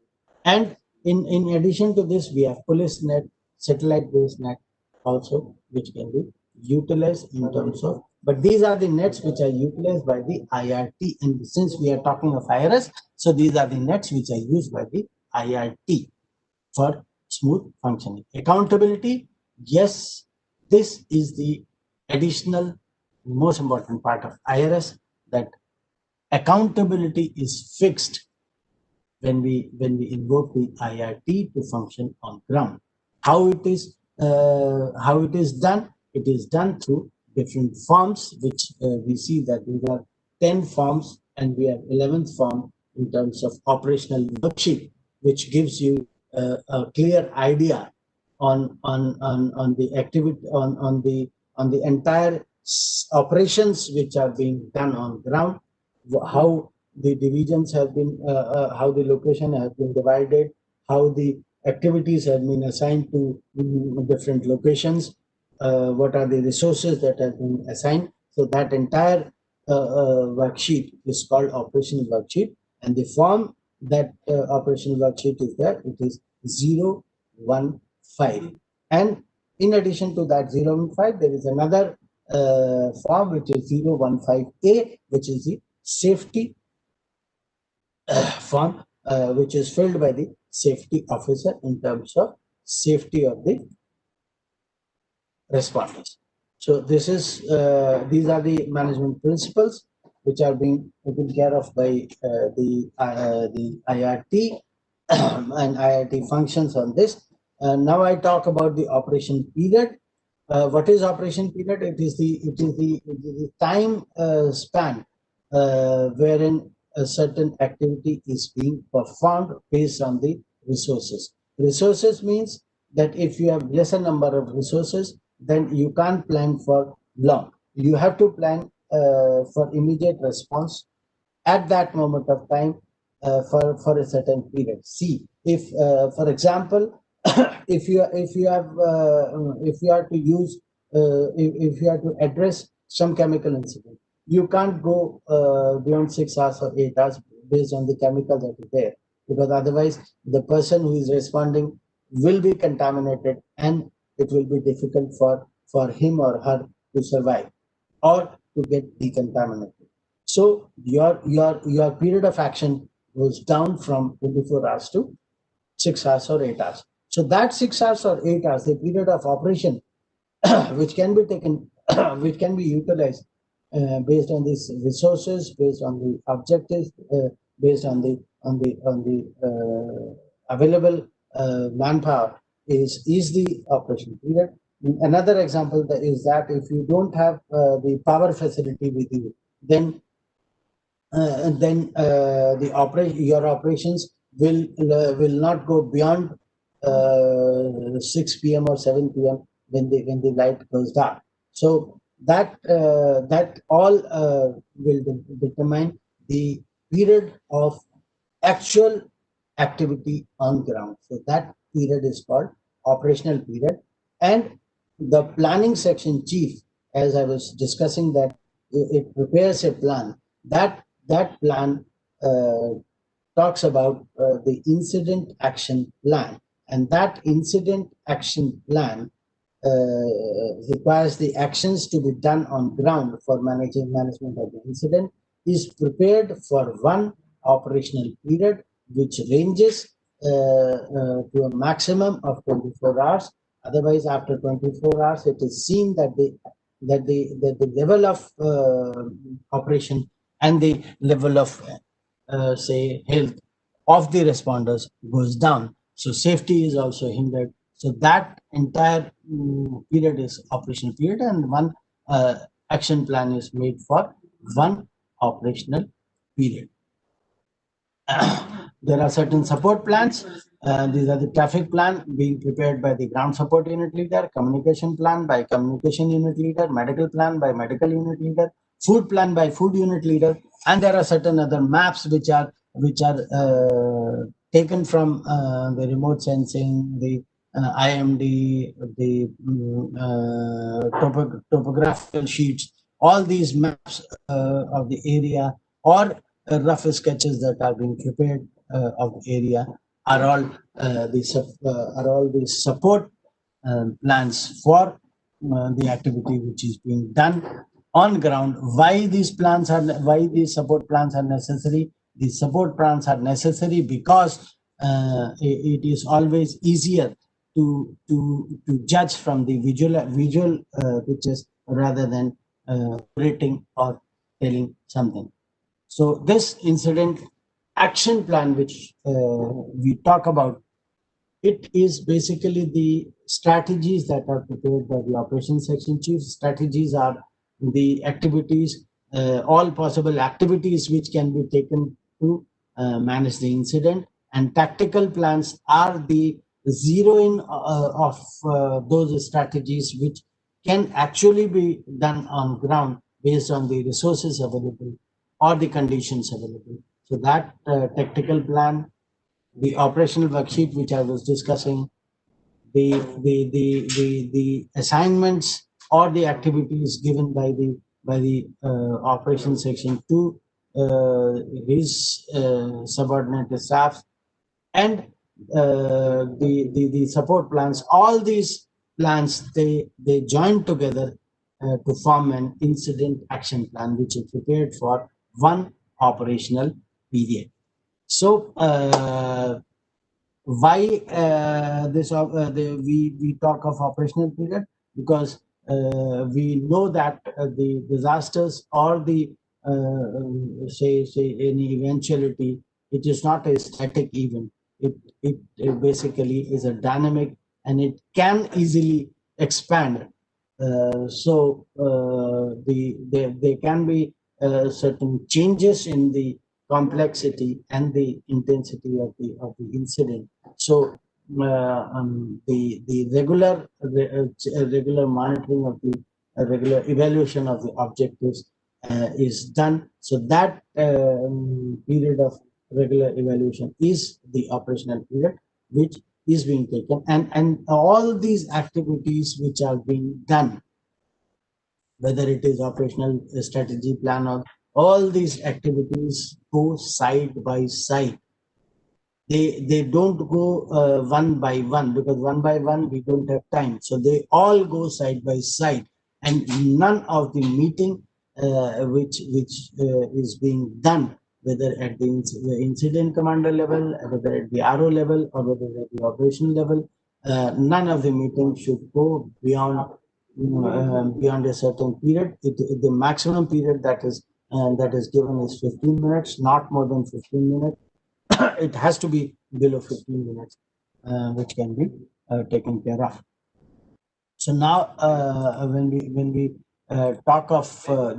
and in addition to this, we have police net, satellite based net also, which can be utilized in terms of, but these are the nets which are utilized by the IRT. And since we are talking of IRS, so these are the nets which are used by the IRT for smooth functioning. Accountability, yes, this is the additional most important part of IRS, that accountability is fixed when we invoke the IRT to function on ground. How it is done? It is done through different forms, which we see that we have 10 forms and we have 11th form in terms of operational worksheet, which gives you a clear idea on the activity, on the entire operations which are being done on ground, how the divisions have been, how the location has been divided, how the activities have been assigned to different locations, what are the resources that have been assigned. So that entire worksheet is called operational worksheet, and the form that operational worksheet is there, it is 015. And in addition to that 015, there is another form which is 015A, which is the safety form, which is filled by the safety officer in terms of safety of the responders. So this is these are the management principles which are being taken care of by the IRT and IRT functions on this. Now I talk about the operation period. What is operation period? It is the time span wherein a certain activity is being performed based on the resources. Resources means that if you have lesser number of resources, then you can't plan for long. You have to plan for immediate response at that moment of time for a certain period. See, if for example, if you are to use if you are to address some chemical incident, you can't go beyond 6 hours or 8 hours based on the chemical that is there, because otherwise the person who is responding will be contaminated and it will be difficult for him or her to survive or to get decontaminated. So your period of action goes down from 24 hours to 6 hours or 8 hours. So that 6 hours or 8 hours, the period of operation, which can be taken, which can be utilized based on these resources, based on the objectives, based on the available manpower, is the operation period. Another example is that if you don't have the power facility with you, then your operations will not go beyond 6 p.m. or 7 p.m. when the light goes dark. So that all will determine the period of actual activity on ground. So that period is called operational period. And the planning section chief, as I was discussing, that it prepares a plan. That plan talks about the incident action plan, and that incident action plan requires the actions to be done on ground for management of the incident, is prepared for one operational period, which ranges to a maximum of 24 hours. Otherwise, after 24 hours, it is seen that the level of operation and the level of say health of the responders goes down. So safety is also hindered. So that entire period is operational period, and one action plan is made for one operational period. There are certain support plans. These are the traffic plan being prepared by the ground support unit leader, communication plan by communication unit leader, medical plan by medical unit leader, food plan by food unit leader, and there are certain other maps which are taken from the remote sensing, the IMD, the topographical sheets, all these maps of the area, or rough sketches that are being prepared of the area are all the support plans for the activity which is being done on ground. Why these support plans are necessary? These support plans are necessary because it is always easier to judge from the visual pictures rather than rating or telling something. So this incident action plan, which we talk about, it is basically the strategies that are prepared by the operations section chief. Strategies are the activities, all possible activities which can be taken to manage the incident, and tactical plans are the zero-in of those strategies which can actually be done on ground based on the resources available or the conditions available. So that tactical plan, the operational worksheet which I was discussing, the assignments or the activities given by the operations section to his subordinate staff, and the support plans. All these plans they join together to form an incident action plan, which is prepared for one operational period. So why we talk of operational period? Because we know that the disasters or the say any eventuality, it is not a static event. It basically is a dynamic, and it can easily expand. So there can be certain changes in the complexity and the intensity of the incident. So the regular monitoring of the regular evaluation of the objectives is done. So that period of regular evaluation is the operational period which is being taken, and all these activities which are being done, whether it is operational strategy plan or all these activities, go side by side. They don't go one by one, because one by one we don't have time. So they all go side by side, and none of the meeting which is being done, whether at the incident commander level, whether at the RO level, or whether at the operational level, none of the meetings should go beyond a certain period. The maximum period that is given is 15 minutes, not more than 15 minutes. It has to be below 15 minutes, which can be taken care of. So now, when we talk of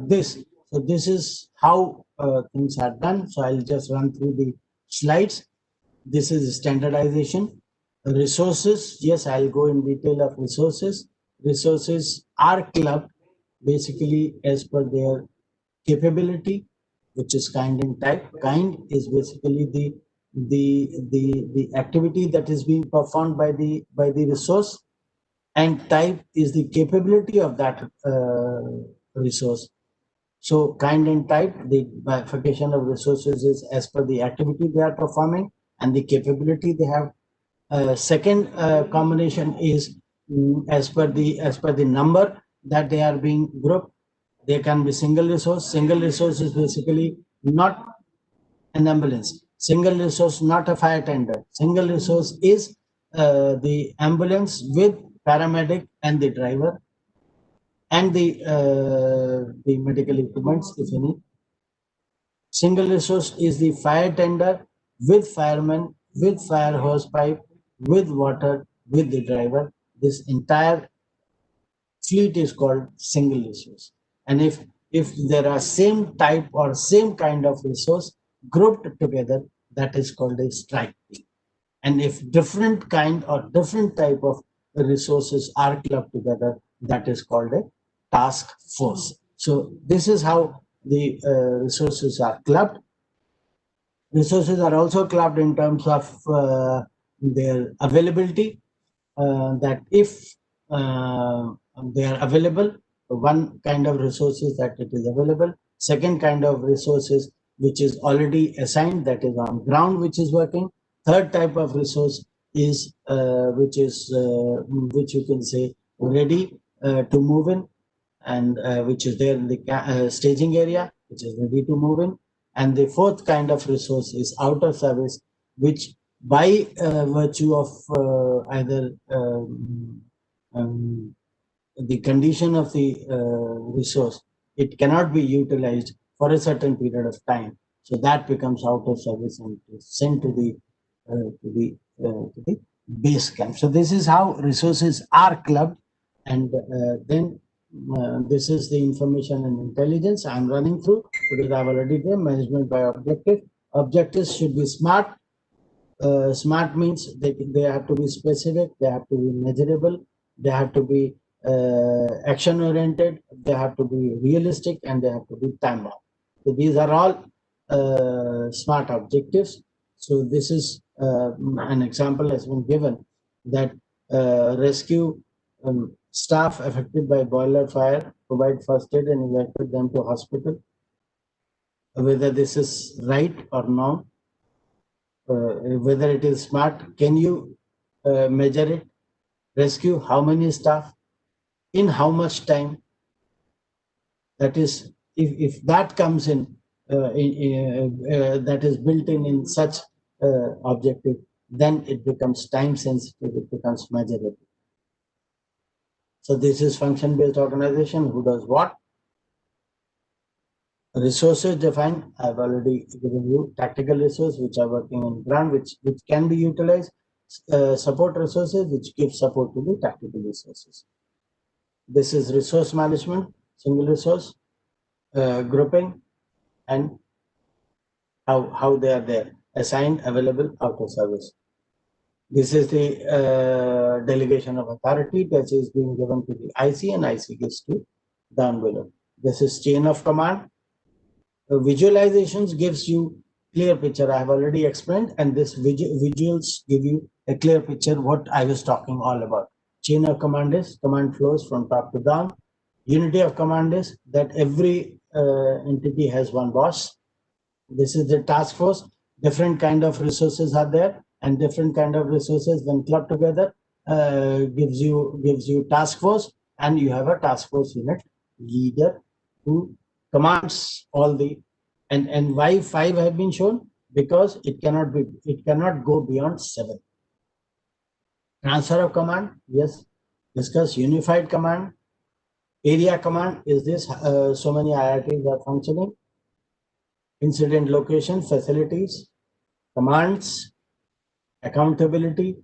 this, so this is how things are done. So I'll just run through the slides. This is standardization. Resources, yes, I'll go in detail of resources. Resources are clubbed basically as per their capability, which is kind and type. Kind is basically the activity that is being performed by the resource. and type is the capability of that resource. So kind and type, the bifurcation of resources is as per the activity they are performing and the capability they have. Second combination is as per the number that they are being grouped. They can be single resource. Single resource is basically not an ambulance. Single resource, not a fire tender. Single resource is the ambulance with paramedic and the driver and the medical equipments, if any. Single resource is the fire tender with fireman, with fire hose pipe, with water, with the driver. This entire fleet is called single resource. And if there are same type or same kind of resource grouped together, that is called a strike team. And if different kind or different type of resources are clubbed together, that is called a task force. So this is how the resources are clubbed. Resources are also clubbed in terms of their availability, that if they are available, one kind of resources that it is available, second kind of resources which is already assigned, that is on ground, which is working. Third type of resource is which you can say ready to move in, and which is there in the staging area, which is ready to move in. And the fourth kind of resource is out of service, which by virtue of either the condition of the resource, it cannot be utilized for a certain period of time. So that becomes out of service and is sent to the base camp. So this is how resources are clubbed, and then this is the information and intelligence I'm running through because I've already done management by objective. Objectives should be SMART. SMART means they have to be specific, they have to be measurable, they have to be action oriented, they have to be realistic, and they have to be time bound. So these are all SMART objectives. So this is an example has been given that rescue staff affected by boiler fire provide first aid and evacuate them to hospital. Whether this is right or not, whether it is SMART, can you measure it? Rescue how many staff in how much time? That is, if that comes in, that is built in such objective, then it becomes time sensitive, it becomes measurable. So this is function-based organization. Who does what? Resources defined. I've already given you tactical resources which are working on ground, which can be utilized. Support resources which give support to the tactical resources. This is resource management, single resource, grouping, and how they are there, assigned, available, out of service. This is the delegation of authority that is being given to the IC, and IC gives to down below. This is chain of command. Visualizations gives you clear picture. I have already explained, and this visuals give you a clear picture what I was talking all about. Chain of command is command flows from top to down. Unity of command is that every entity has one boss. This is the task force. Different kind of resources are there, and different kind of resources when clubbed together gives you task force, and you have a task force unit leader who commands all the, and why 5 have been shown? Because it cannot go beyond 7. Transfer of command, yes. Discuss unified command. Area command is this, so many IRTs are functioning. Incident location, facilities, commands, accountability.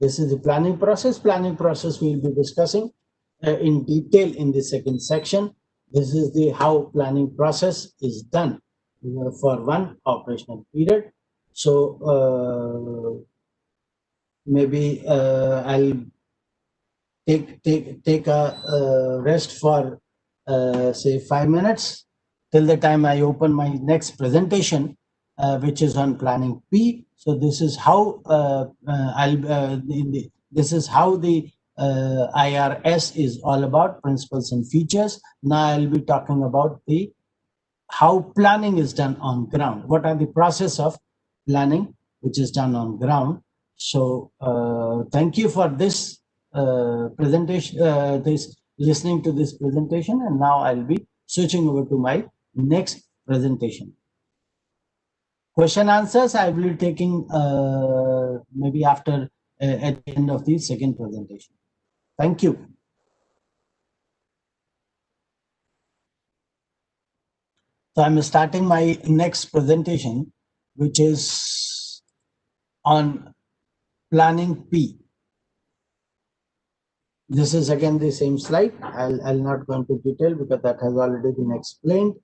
This is the planning process. Planning process we will be discussing in detail in the second section. This is the how planning process is done for one operational period. So maybe I'll take a rest for say 5 minutes till the time I open my next presentation, which is on planning P. So this is how I'll This is how the IRS is all about, principles and features. Now I'll be talking about the how planning is done on ground. What are the process of planning which is done on ground? So thank you for this presentation, this listening to this presentation, and now I'll be switching over to my next presentation. Question answers I will be taking maybe after at the end of the second presentation. Thank you. So I'm starting my next presentation, which is on planning P. This is again the same slide. I'll not go into detail because that has already been explained.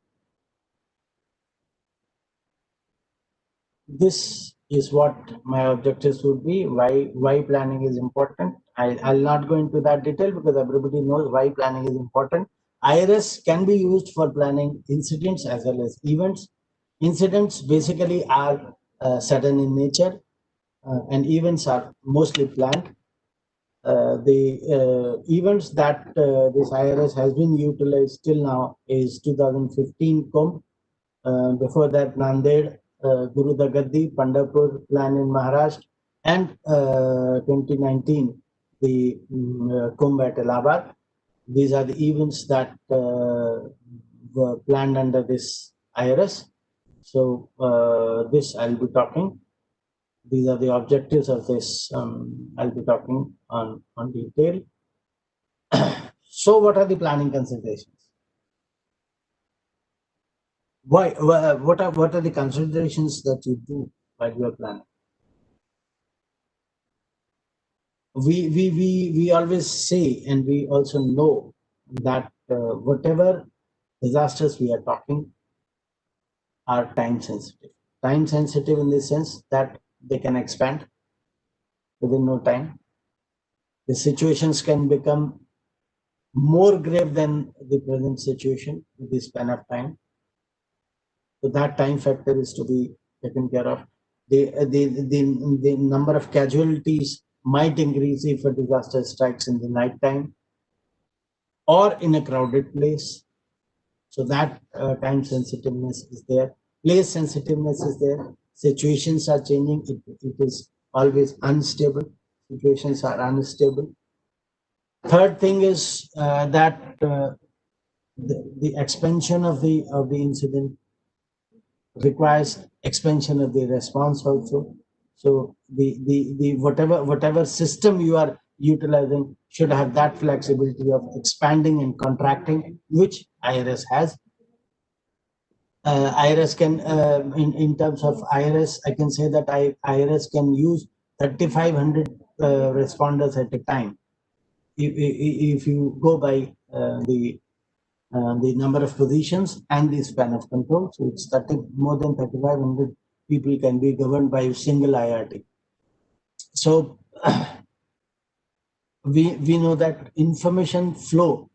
This is what my objectives would be. Why planning is important. I'll not go into that detail because everybody knows why planning is important. IRS can be used for planning incidents as well as events. Incidents basically are sudden in nature, and events are mostly planned. The events that this IRS has been utilized till now is 2015 Kumbh. Before that, Nanded, Guru Da Gaddi, Pandharpur plan in Maharashtra, and 2019 the Kumbh at Allahabad. These are the events that were planned under this IRS. So this I'll be talking. These are the objectives of this. I'll be talking on detail. So what are the planning considerations? Why? What are the considerations that you do while you are planning? We always say, and we also know that whatever disasters we are talking are time sensitive. Time sensitive in the sense that they can expand within no time. The situations can become more grave than the present situation with the span of time. So that time factor is to be taken care of. The number of casualties might increase if a disaster strikes in the night time or in a crowded place. So that time sensitiveness is there. Place sensitiveness is there. Situations are changing. It is always unstable. Situations are unstable. Third thing is that the expansion of the incident requires expansion of the response also. So the whatever system you are utilizing should have that flexibility of expanding and contracting, which IRS has. IRS can, in terms of IRS, I can say that IRS can use 3,500 responders at a time. If you go by the number of positions and the span of control, so it's more than 3,500 people can be governed by a single IRT. So we know that information flow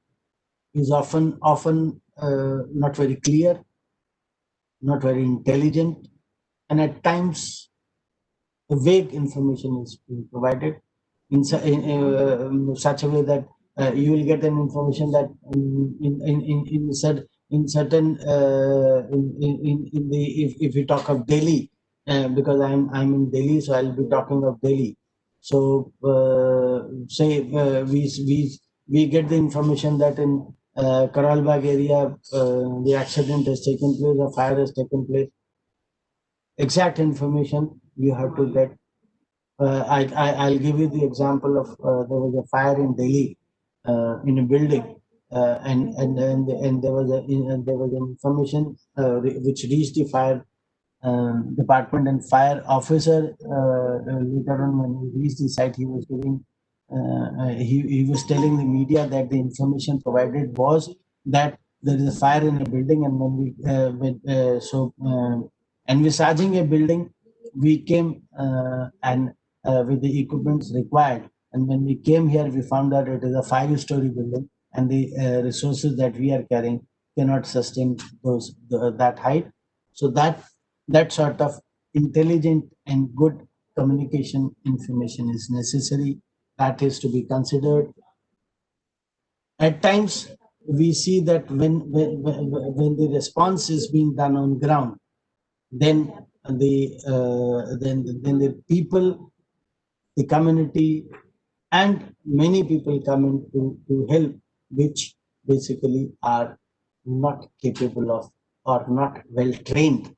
is often not very clear, not very intelligent, and at times vague information is being provided in such a way that you will get an information that in certain in the if we talk of Delhi, because I'm in Delhi, so I'll be talking of Delhi. So say we get the information that in Karal Bagh area the accident has taken place, a fire has taken place. Exact information you have to get. I'll give you the example of there was a fire in Delhi in a building, and there was an information which reached the fire department, and fire officer later on when he reached the site, he was giving he was telling the media that the information provided was that there is a fire in a building, and when we envisaging a building, we came and with the equipments required, and when we came here, we found out it is a 5-story building, and the resources that we are carrying cannot sustain that height. So that sort of intelligent and good communication information is necessary that is to be considered. At times, we see that when the response is being done on ground, then the people, the community, and many people come in to help, which basically are not capable of or not well trained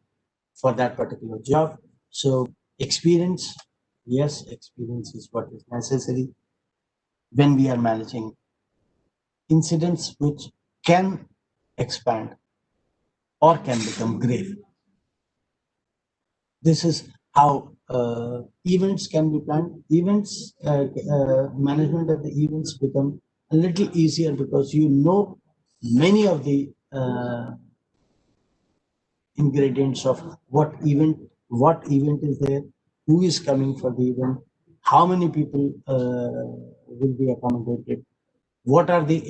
for that particular job. So experience, yes, experience is what is necessary when we are managing incidents which can expand or can become grave. This is how events can be planned. Events, management of the events become a little easier because you know many of the ingredients of what event is there, who is coming for the event, how many people will be accommodated, what are the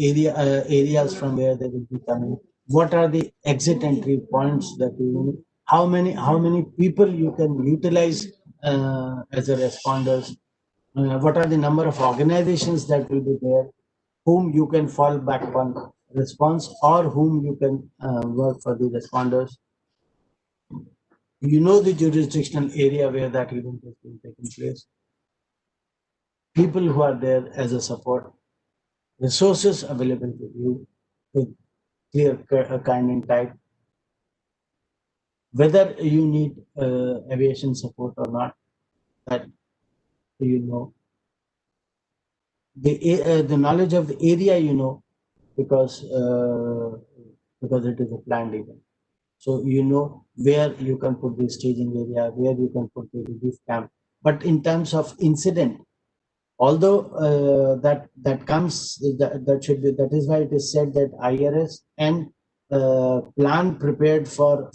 areas from where they will be coming, what are the exit entry points that you need, how many people you can utilize as a responders, what are the number of organizations that will be there, whom you can fall back on response or whom you can work for the responders. You know the jurisdictional area where that event has been taking place, people who are there as a support, resources available to you with clear kind and type, whether you need aviation support or not, that you know. The knowledge of the area, you know, because it is a planned event. So you know where you can put the staging area, where you can put the relief camp. But in terms of incident, although that comes, that should be, that is why it is said that IRS and plan prepared for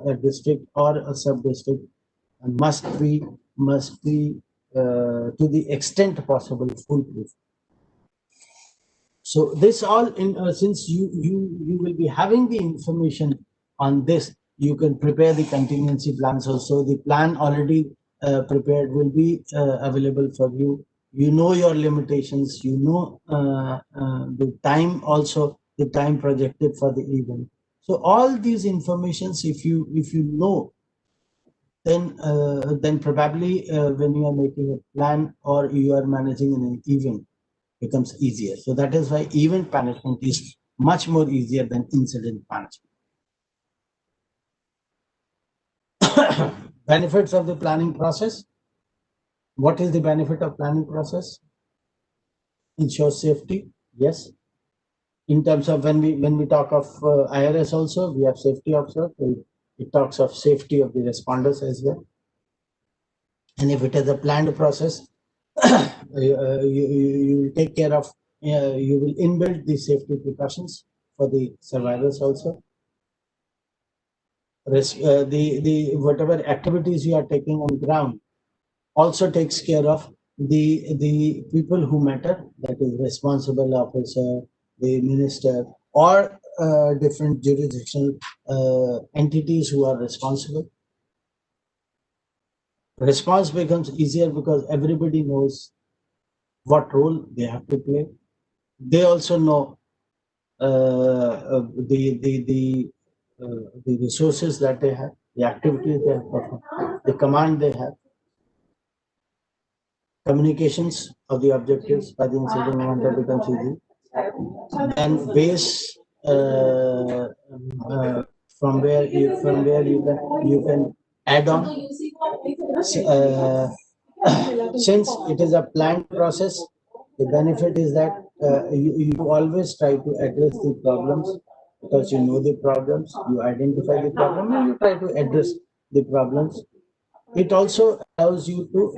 a district or a sub district must be to the extent possible foolproof. So this all in since you will be having the information on this, you can prepare the contingency plans also. The plan already prepared will be available for you. You know your limitations. You know the time also, the time projected for the event. So all these informations, if you know, then probably when you are making a plan or you are managing an event, becomes easier. So that is why event management is much more easier than incident management. Benefits of the planning process. What is the benefit of planning process? Ensure safety. Yes. In terms of when we talk of IRS also, we have safety officer. It talks of safety of the responders as well. And if it is a planned process, you will take care of, you will inbuild the safety precautions for the survivors also. The whatever activities you are taking on ground also takes care of the people who matter, that is responsible officer, the minister, or different jurisdictional entities who are responsible. Response becomes easier because everybody knows what role they have to play. They also know the resources that they have, the activities they have, the command they have, communications of the objectives by the incident commander becomes easy. And base from where you can add on. Since it is a planned process, the benefit is that you always try to address the problems because you know the problems, you identify the problem, and you try to address the problems. It also allows you to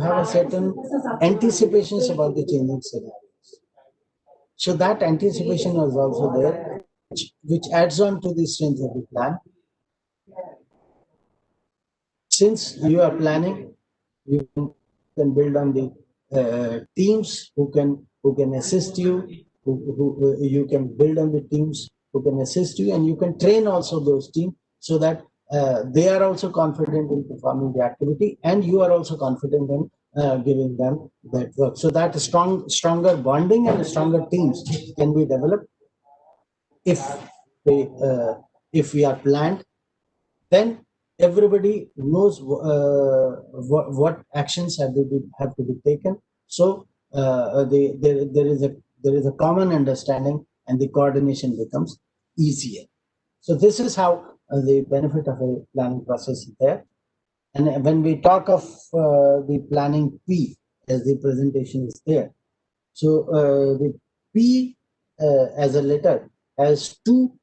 have a certain anticipations about the changing scenarios. So that anticipation is also there, which adds on to the strength of the plan. Since you are planning, you can build on the teams who can assist you. Who you can build on the teams who can assist you, and you can train also those teams so that they are also confident in performing the activity, and you are also confident in giving them that work. So that stronger bonding and stronger teams can be developed if we are planned. Then everybody knows what actions have to be taken. So there is a common understanding, and the coordination becomes easier. So this is how the benefit of a planning process is there. And when we talk of the planning P, as the presentation is there, so the P as a letter has two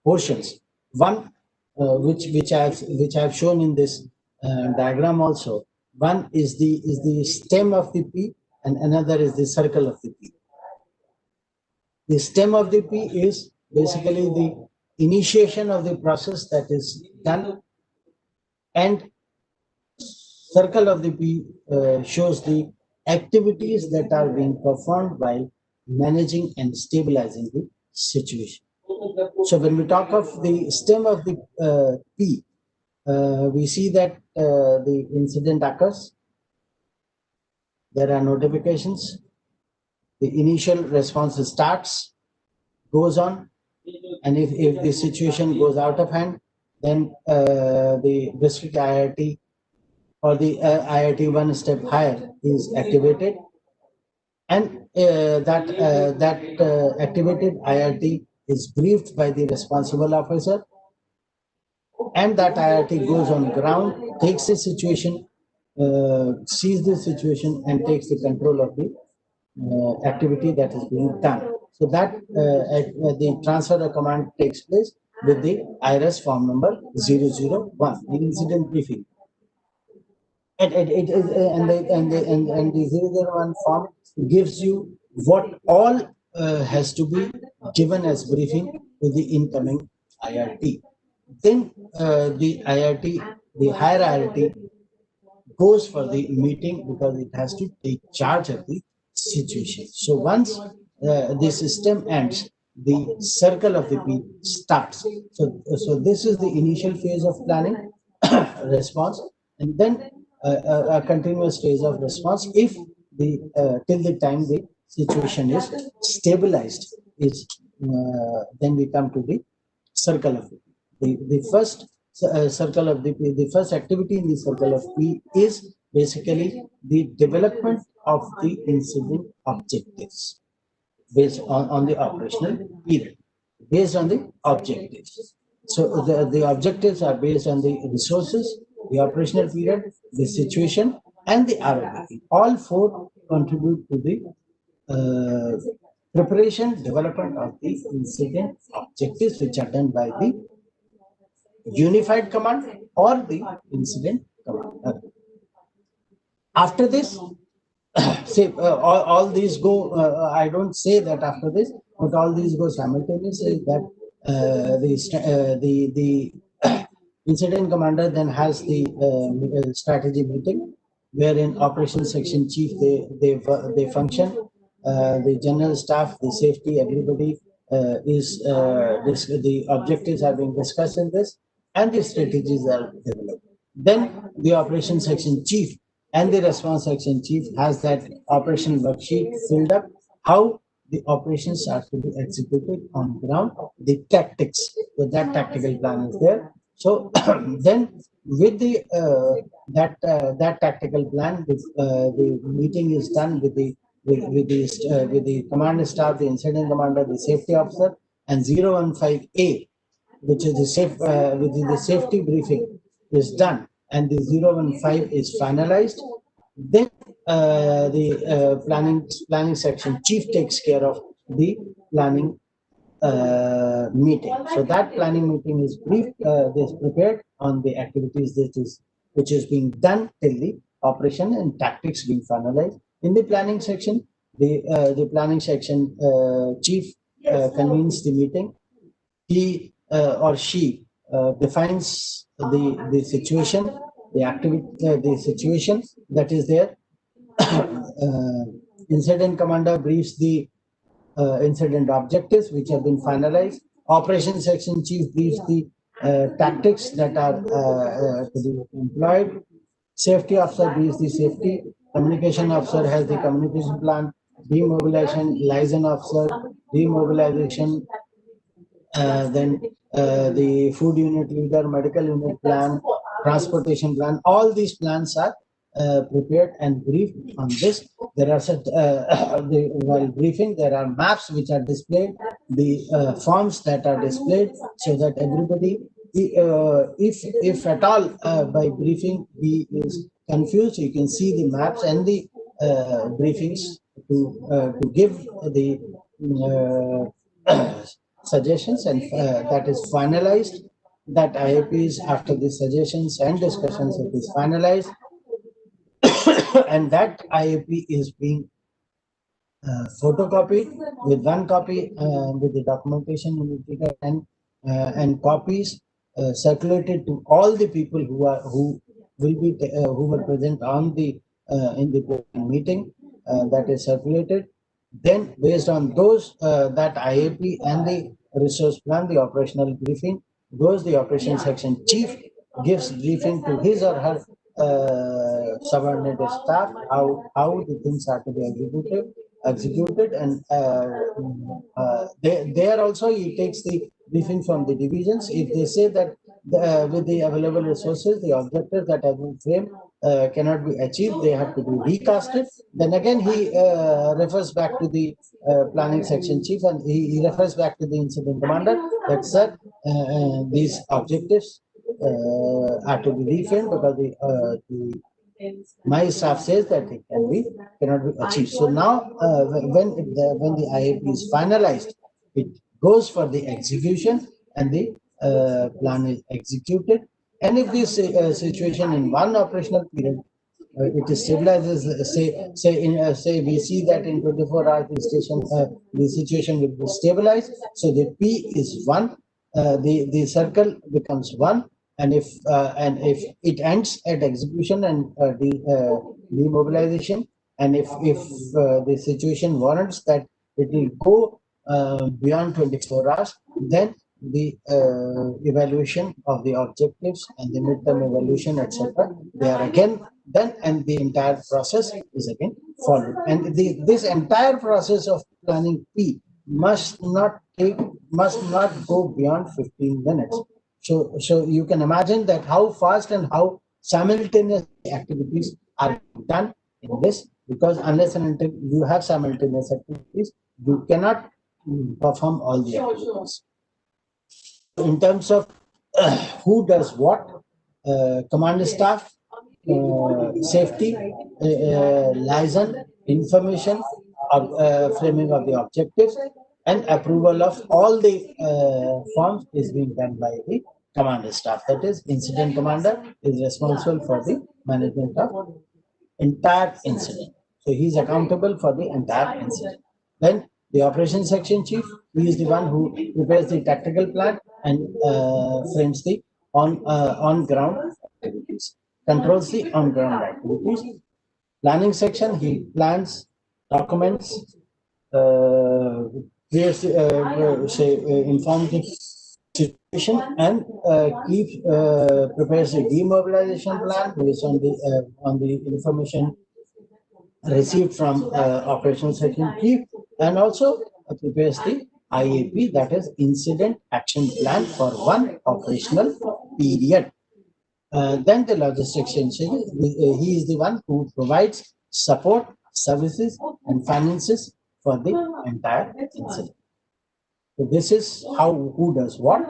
portions. One which I've shown in this diagram also. One is the stem of the P, and another is the circle of the P. The stem of the P is basically the initiation of the process that is done, and circle of the P shows the activities that are being performed while managing and stabilizing the situation. So when we talk of the stem of the P, we see that the incident occurs, there are notifications, the initial response starts, goes on, and if the situation goes out of hand, then the district IIT or the IIT one step higher is activated, and that activated IIT is briefed by the responsible officer, and that IIT goes on ground, takes the situation, sees the situation, and takes the control of the activity that is being done. So that the transfer of command takes place with the IRS form number 001, the incident briefing. And the 001 form gives you what all has to be given as briefing to the incoming IRT. Then the IRT, the higher IRT, goes for the meeting because it has to take charge of the situation. So once the system ends, the circle of the P starts. So this is the initial phase of planning response, and then a continuous phase of response if the till the time the situation is stabilized is then we come to the circle of the P. The first circle of the P, the first activity in the circle of P is basically the development of the incident objectives based on the operational period, based on the objectives. So the objectives are based on the resources, the operational period, the situation, and the ROP. All four contribute to the preparation, development of the incident objectives, which are done by the unified command or the incident command. After this, say all these go, I don't say that after this, but all these go simultaneously, that the incident commander then has the strategy meeting, wherein operations section chief, they function, the general staff, the safety, everybody the objectives are being discussed in this, and the strategies are developed. Then the operations section chief and the response section chief has that operation worksheet filled up, how the operations are to be executed on ground, the tactics. So that tactical plan is there. So then with the that tactical plan, the meeting is done with the command staff, the incident commander, the safety officer, and 015A, which is the safety briefing is done, and the 015 is finalized. Then the planning section chief takes care of the planning meeting. So that planning meeting is briefed, is prepared on the activities which is being done till the operation and tactics being finalized. In the planning section, the planning section chief convenes the meeting. He or she defines the situation, the activity, the situation that is there. Incident commander briefs the incident objectives which have been finalized. Operations section chief briefs the tactics that are to be employed. Safety officer is the safety, communication officer has the communication plan, demobilization liaison officer, demobilization, then the food unit leader, medical unit plan, transportation plan, all these plans are prepared and briefed on this. There are while briefing, there are maps which are displayed, the forms that are displayed, so that everybody, if at all by briefing he is confused, you can see the maps and the briefings to give the suggestions, and that is finalized. That IAPs, after the suggestions and discussions, it is finalized, and that IAP is being photocopied with one copy with the documentation indicator, and copies circulated to all the people who were present on the in the meeting, that is circulated. Then based on those that IAP and the resource plan, the operational briefing goes, the operation section chief gives briefing to his or her subordinate staff, how the things are to be executed, and there also he takes the briefing from the divisions. If they say that with the available resources, the objectives that have been framed cannot be achieved, they have to be recasted. Then again he refers back to the planning section chief, and he refers back to the incident commander that said these objectives are to be reframed because my staff says that it cannot be achieved. So now when the IAP is finalized, it goes for the execution, and the plan is executed. And if this situation in one operational period it is stabilizes, say we see that in 24 hours the situation will be stabilized, so the P is 1, the circle becomes 1, and if it ends at execution and demobilization, and if the situation warrants that it will go beyond 24 hours, then the evaluation of the objectives and the midterm evaluation, etc., they are again done, and the entire process is again followed. And this entire process of planning P must not go beyond 15 minutes. So you can imagine that how fast and how simultaneous activities are done in this, because unless and until you have simultaneous activities, you cannot perform all the activities. In terms of who does what, command staff, safety, liaison, information, framing of the objectives, and approval of all the forms is being done by the command staff. That is, incident commander is responsible for the management of entire incident. So he is accountable for the entire incident. Then the operations section chief, he is the one who prepares the tactical plan and frames the on ground activities, controls the on ground activities. Planning section, he plans, documents, informs the situation, and prepares a demobilization plan based on the information received from operations section chief, and also prepares the IAP, that is incident action plan for one operational period. Then the logistics section, he is the one who provides support, services, and finances for the entire incident. So this is how who does what.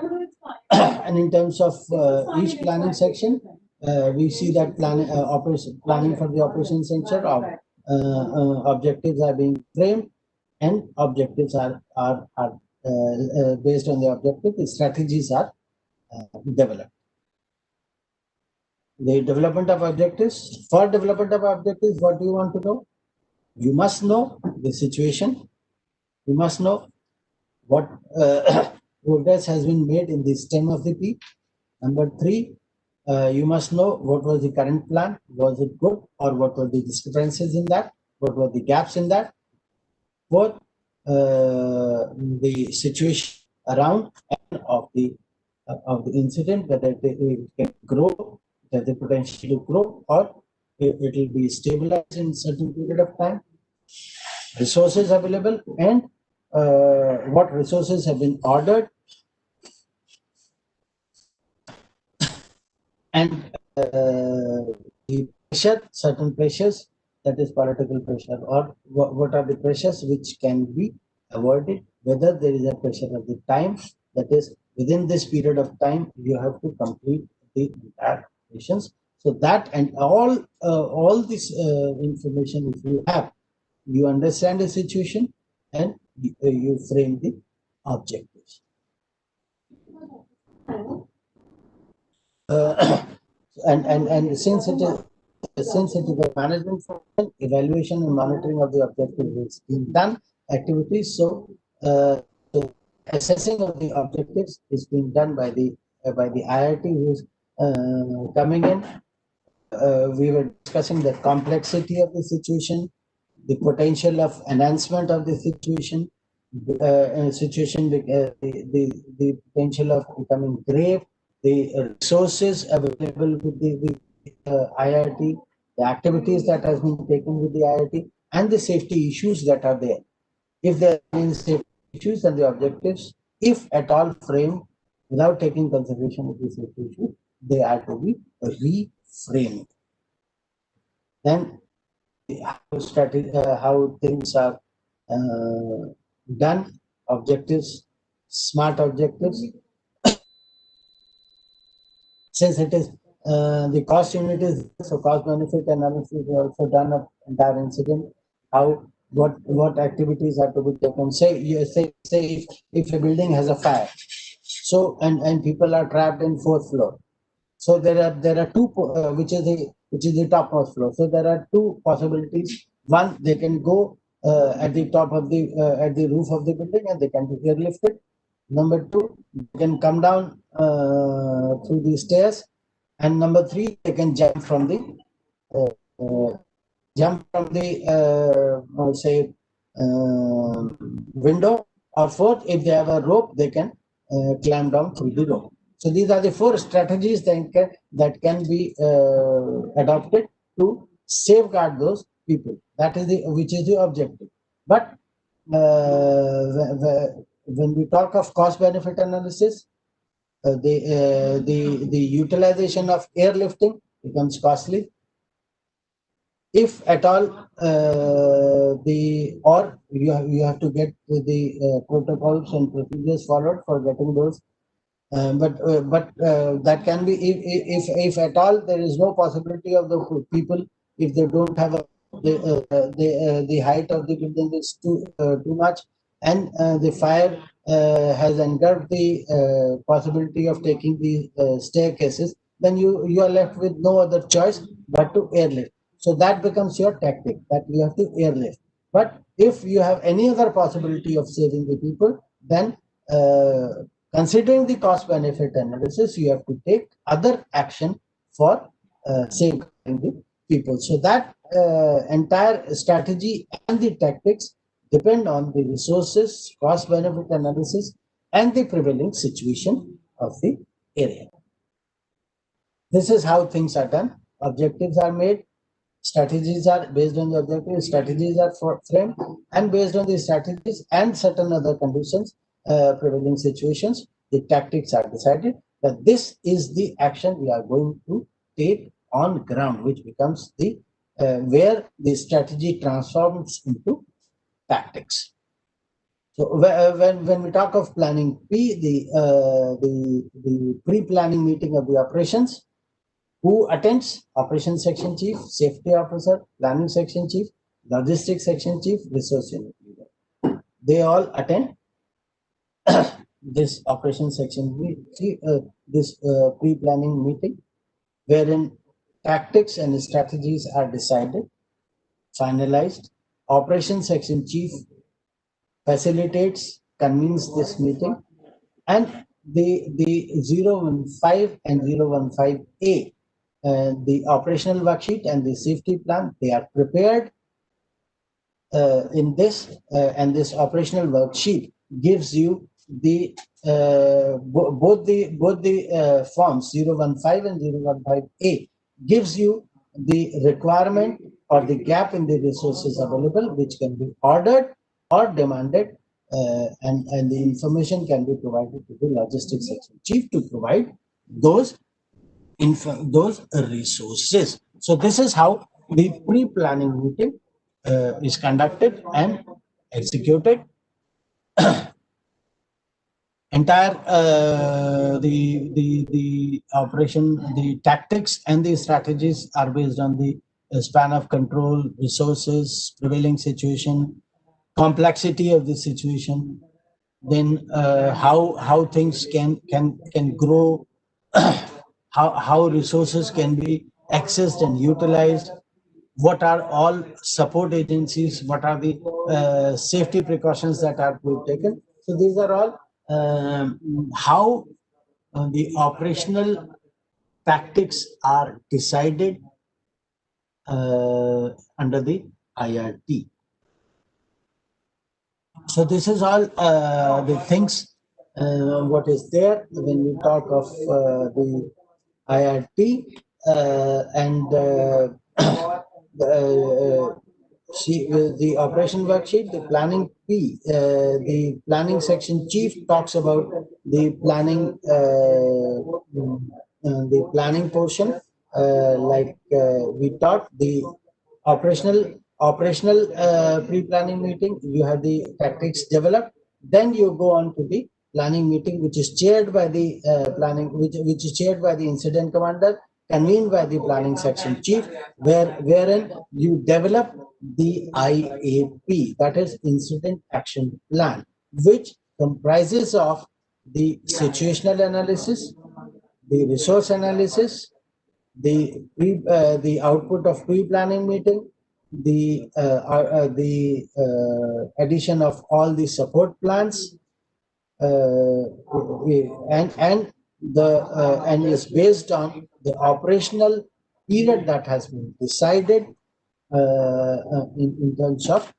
And in terms of each planning section, we see that planning for the operations section of objectives are being framed, and objectives are based on the objective, the strategies are developed. The development of objectives. For development of objectives, what do you want to know? You must know the situation. You must know what progress has been made in the stem of the P. Number 3, you must know what was the current plan. Was it good, or what were the discrepancies in that? What were the gaps in that? Fourth, the situation around and of the incident, whether it can grow has the potential to grow, or it will be stabilized in certain period of time. Resources available, and what resources have been ordered, and the pressure, certain pressures, that is political pressure, or what are the pressures which can be avoided, whether there is a pressure of the time, that is within this period of time you have to complete the entire operations. So that and all this information, if you have, you understand the situation, and you frame the objectives. And since it is a management function, evaluation and monitoring of the objectives is being done activities. So assessing of the objectives is being done by the IIT who is coming in. We were discussing the complexity of the situation, the potential of enhancement of the situation, the potential of becoming grave, the resources available with the IIT, the activities that has been taken with the IIT, and the safety issues that are there. If there are any safety issues, and the objectives, if at all framed without taking consideration of the safety issues, they are to be reframed. Then how things are done, objectives, smart objectives. Since it is the cost unit is, so cost benefit analysis is also done of entire incident. How what activities are to be taken. Say if a building has a fire, so and people are trapped in 4th floor. So there are two, which is the topmost floor. So there are two possibilities. One, they can go at the top of the at the roof of the building, and they can be airlifted. Number two, they can come down through the stairs, and number three, they can jump from the say window, or fourth, if they have a rope, they can climb down through the rope. So these are the 4 strategies that can be adopted to safeguard those people. That is which is the objective. But when we talk of cost benefit analysis, the utilization of airlifting becomes costly. If at all, you have to get the protocols and procedures followed for getting those. But that can be, if at all there is no possibility of the people, if they don't have the height of the building is too much, and the fire has engulfed the possibility of taking the staircases, then you are left with no other choice but to airlift. So that becomes your tactic, that you have to airlift. But if you have any other possibility of saving the people, then considering the cost benefit analysis, you have to take other action for safeguarding the people. So that entire strategy and the tactics depend on the resources, cost benefit analysis, and the prevailing situation of the area. This is how things are done. Objectives are made, strategies are based on the objectives, strategies are framed, and based on the strategies and certain other conditions, prevailing situations, the tactics are decided that this is the action we are going to take on ground, which becomes the where the strategy transforms into tactics. So when we talk of planning P, the pre-planning meeting of the operations, who attends? Operations section chief, safety officer, planning section chief, logistics section chief, resource unit leader. They all attend this operations section this pre-planning meeting, wherein tactics and strategies are decided, finalized. Operations section chief facilitates, convenes this meeting, and the 015 and 015A, the operational worksheet and the safety plan, they are prepared in this, and this operational worksheet gives you both the forms 015 and 015A gives you the requirement or the gap in the resources available, which can be ordered or demanded, and the information can be provided to the logistics section chief to provide those those resources. So this is how the pre-planning meeting is conducted and executed. Entire the operation, the tactics and the strategies are based on the span of control, resources, prevailing situation, complexity of the situation, then how things can grow, how resources can be accessed and utilized, what are all support agencies, what are the safety precautions that are to be taken. So these are all how the operational tactics are decided under the IRT. So this is all the things what is there when we talk of the IRT and the operation worksheet, the planning P, the planning section chief talks about the planning portion, like we taught the operational pre-planning meeting. You have the tactics developed, then you go on to the planning meeting, which is chaired by the which is chaired by the incident commander, convened by the planning section chief, wherein you develop the IAP, that is Incident Action Plan, which comprises of the situational analysis, the resource analysis, the output of pre-planning meeting, the addition of all the support plans, and is based on the operational period that has been decided in terms of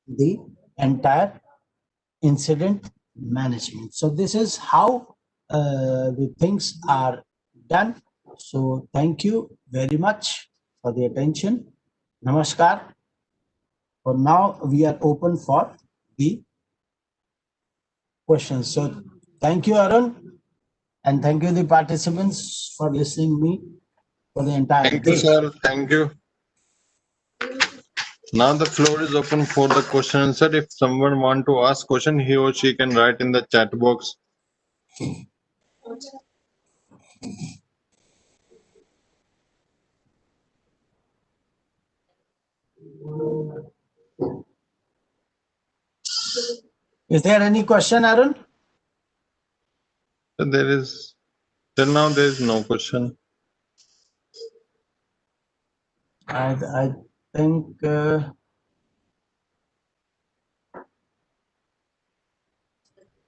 the entire incident management. So this is how the things are done. So thank you very much for the attention. Namaskar. For now, we are open for the questions. So thank you, Arun, and thank you the participants for listening me for the entire Thank you, sir. Thank you. Now the floor is open for the question and answer. If someone want to ask question, he or she can write in the chat box. Is there any question, Arun? There is, till now there is no question. I think there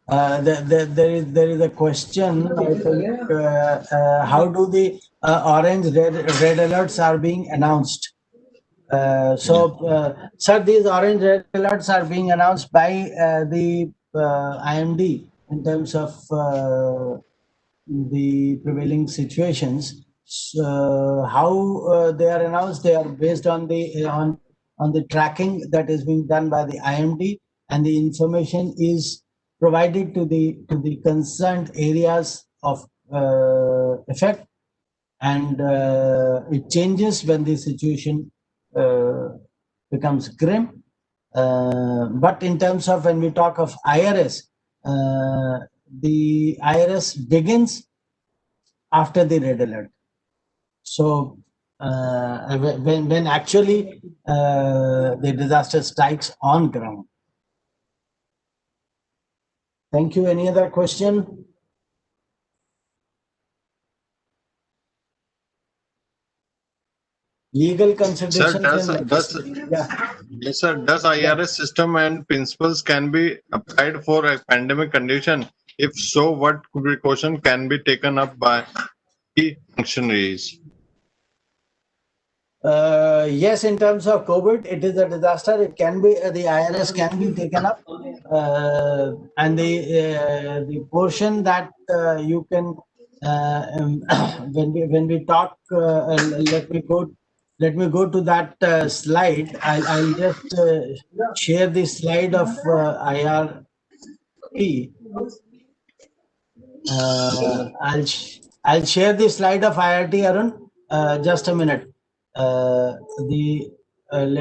is a question. I think how do the orange red alerts are being announced? Sir, these orange red alerts are being announced by the IMD in terms of the prevailing situations. So how they are announced? They are based on the on the tracking that is being done by the IMD, and the information is provided to the concerned areas of effect, and it changes when the situation becomes grim. But in terms of when we talk of IRS, the IRS begins after the red alert. So when actually the disaster strikes on ground. Thank you. Any other question? Legal consideration. Yes, sir. Does IRS system and principles can be applied for a pandemic condition? If so, what precaution can be taken up by the functionaries? Yes, in terms of COVID, it is a disaster. It can be the IRS can be taken up, and the portion that you can when we talk. Let me go to that slide. I'll just share the slide of IRP. I'll share the slide of IRT, Arun. Just a minute. Let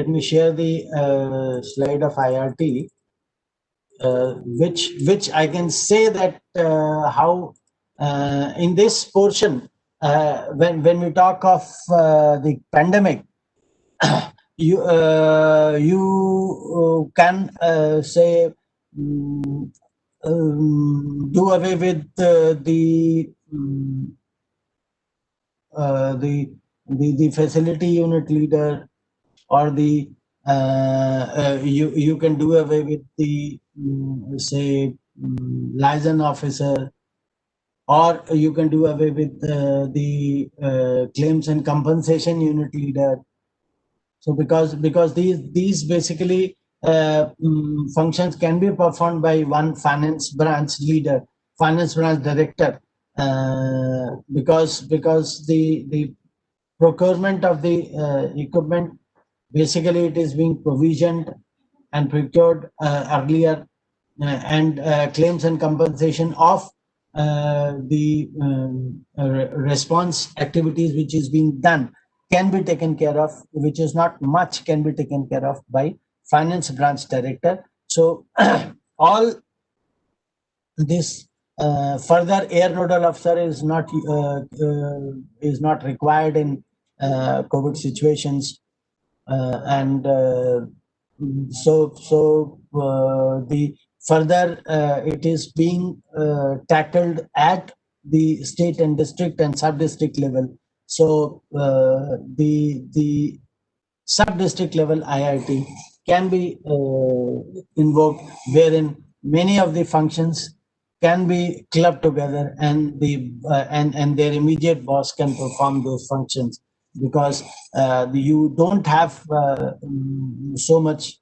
me share the slide of IRT, which I can say that how in this portion when we talk of the pandemic, you can say. Do away with the facility unit leader, or you can do away with the say liaison officer, or you can do away with the claims and compensation unit leader. So because these basically functions can be performed by one finance branch leader, finance branch director, because the procurement of the equipment, basically it is being provisioned and procured earlier, and claims and compensation of the response activities which is being done can be taken care of, which is not much, can be taken care of by finance branch director. So all this further air nodal officer is not required in COVID situations, and the further it is being tackled at the state and district and sub-district level. So the sub-district level IIT can be invoked, wherein many of the functions can be clubbed together, and and their immediate boss can perform those functions, because you don't have so much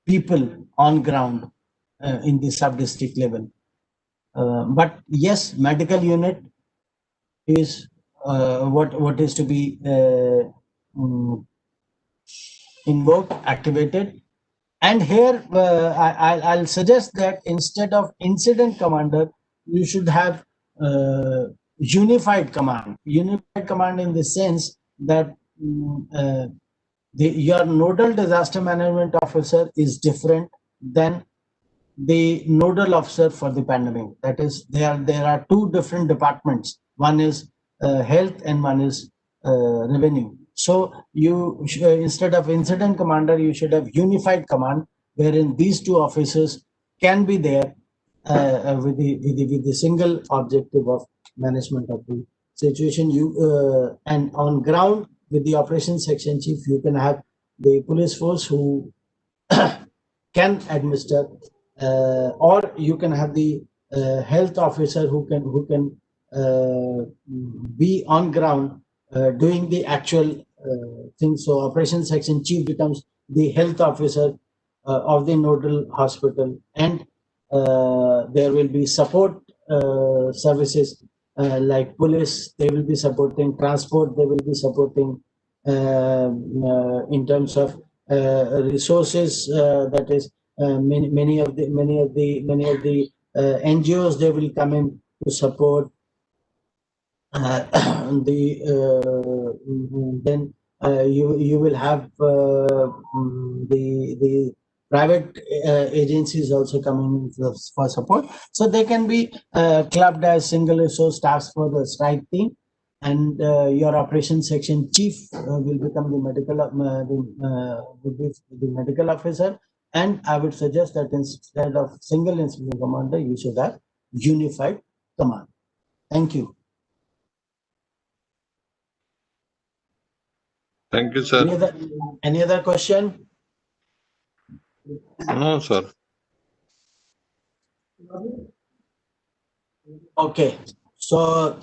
people on ground in the sub-district level. But yes, medical unit is what is to be invoked, activated. And here I'll suggest that instead of incident commander, you should have unified command. Unified command in the sense that your nodal disaster management officer is different than the nodal officer for the pandemic. That is, there are two different departments. One is health and one is revenue. So you instead of incident commander, you should have unified command, wherein these two officers can be there with the single objective of management of the situation. You and on ground with the operations section chief, you can have the police force who can administer, or you can have the health officer who can be on ground doing the actual thing. So operations section chief becomes the health officer of the nodal hospital, and there will be support services like police. They will be supporting transport. They will be supporting in terms of resources. That is, many of the NGOs, they will come in to support. Then you will have the private agencies also coming for support. So they can be clubbed as single resource task for the strike team, and your operations section chief will become the medical officer. And I would suggest that instead of single incident commander, you should have unified command. Thank you. Thank you, sir. Any other question? No, sir. Okay. So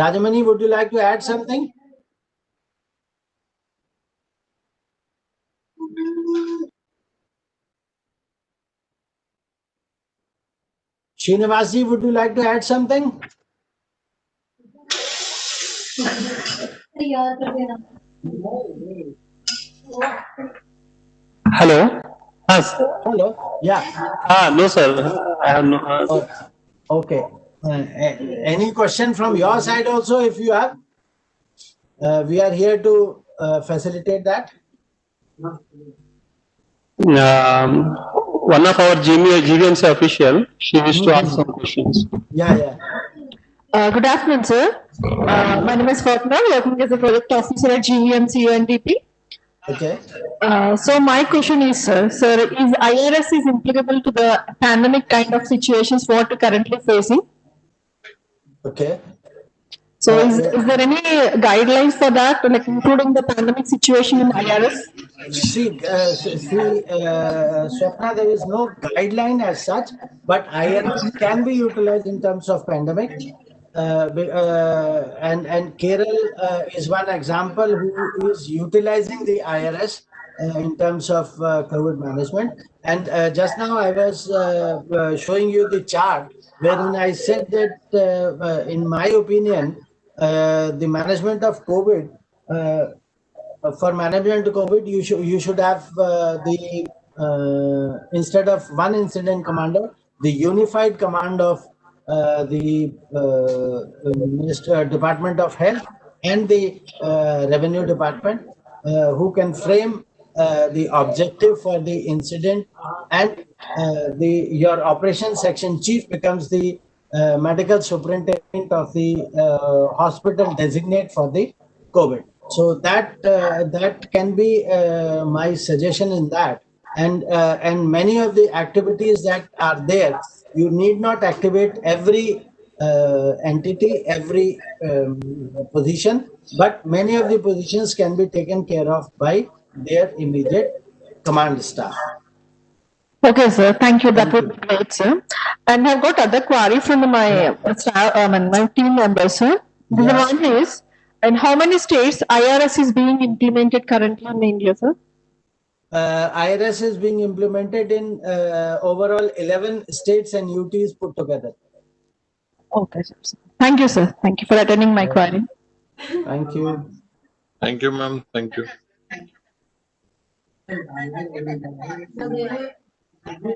Rajamani, would you like to add something? Srinivasi, would you like to add something? Hello. Yes. Hello. Yeah. No, sir. I have no. Okay. Any question from your side also, if you have? We are here to facilitate that. One of our GVMC official, she wished to ask some questions. Yeah. Good afternoon, sir. My name is Fatma, working as a project officer at GVMC UNDP. Okay. So my question is, sir, is IRS is applicable to the pandemic kind of situations what we're currently facing? Okay. So is there any guidelines for that, like including the pandemic situation in IRS? Swapna, there is no guideline as such, but IRS can be utilized in terms of pandemic. And Kerala is one example who is utilizing the IRS in terms of COVID management. And just now I was showing you the chart wherein I said that in my opinion, the management of COVID, for management of COVID, you should have instead of one incident commander, the unified command of the Department of Health and the Revenue Department, who can frame the objective for the incident, and your operations section chief becomes the medical superintendent of the hospital designate for the COVID. So that can be my suggestion in that, and many of the activities that are there, you need not activate every entity, every position, but many of the positions can be taken care of by their immediate command staff. Okay, sir. Thank you. That would be great, sir. And I've got other query from my my team members, sir. The one is, in how many states IRS is being implemented currently in India, sir? IRS is being implemented in overall 11 states and UTs put together. Okay, sir. Thank you, sir. Thank you for attending my query. Thank you. Thank you, ma'am. Thank you.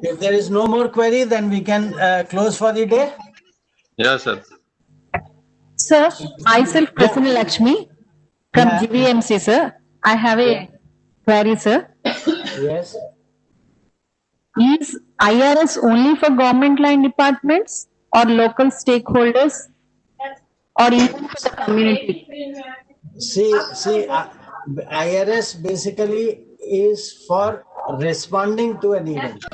If there is no more query, then we can close for the day. Yes, sir. Sir, myself, Prasanna Lakshmi from Yeah. GVMC, sir. I have a query, sir. Yes. Is IRS only for government line departments or local stakeholders or even for the community? See, IRS basically is for responding to an event.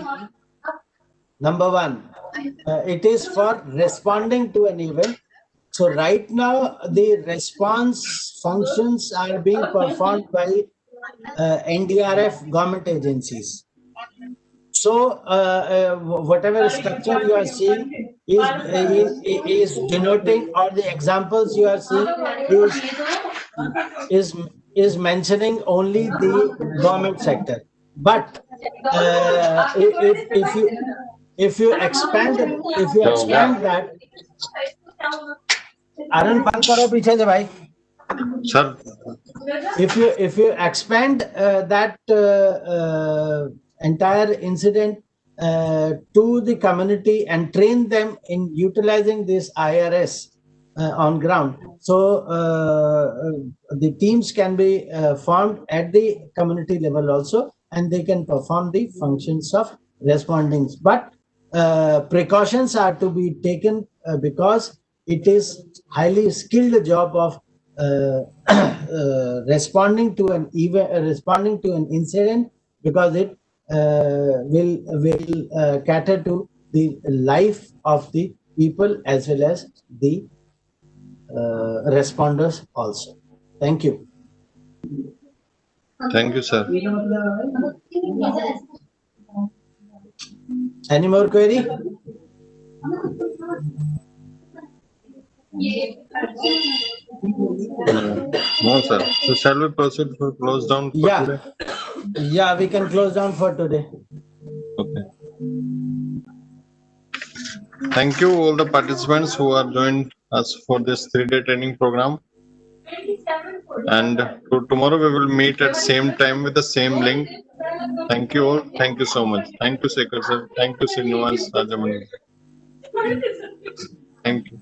Number one, it is for responding to an event. So right now, the response functions are being performed by NDRF government agencies. So whatever structure you are seeing is denoting, or the examples you are seeing is mentioning only the government sector. But if you expand that, Arun, band karo piche se bhai. Sir. If you expand that entire incident to the community and train them in utilizing this IRS on ground, so the teams can be formed at the community level also, and they can perform the functions of responding. But precautions are to be taken because it is highly skilled job of responding to an event, responding to an incident, because it will cater to the life of the people as well as the responders also. Thank you. Thank you, sir. Any more query? No, sir. So shall we proceed for close down for Yeah. today? Yeah, we can close down for today. Okay. Thank you all the participants who are joined us for this 3-day training program. And tomorrow we will meet at same time with the same link. Thank you all. Thank you so much. Thank you, Shekhar sir. Thank you, Srinivas Rajamani. Thank you.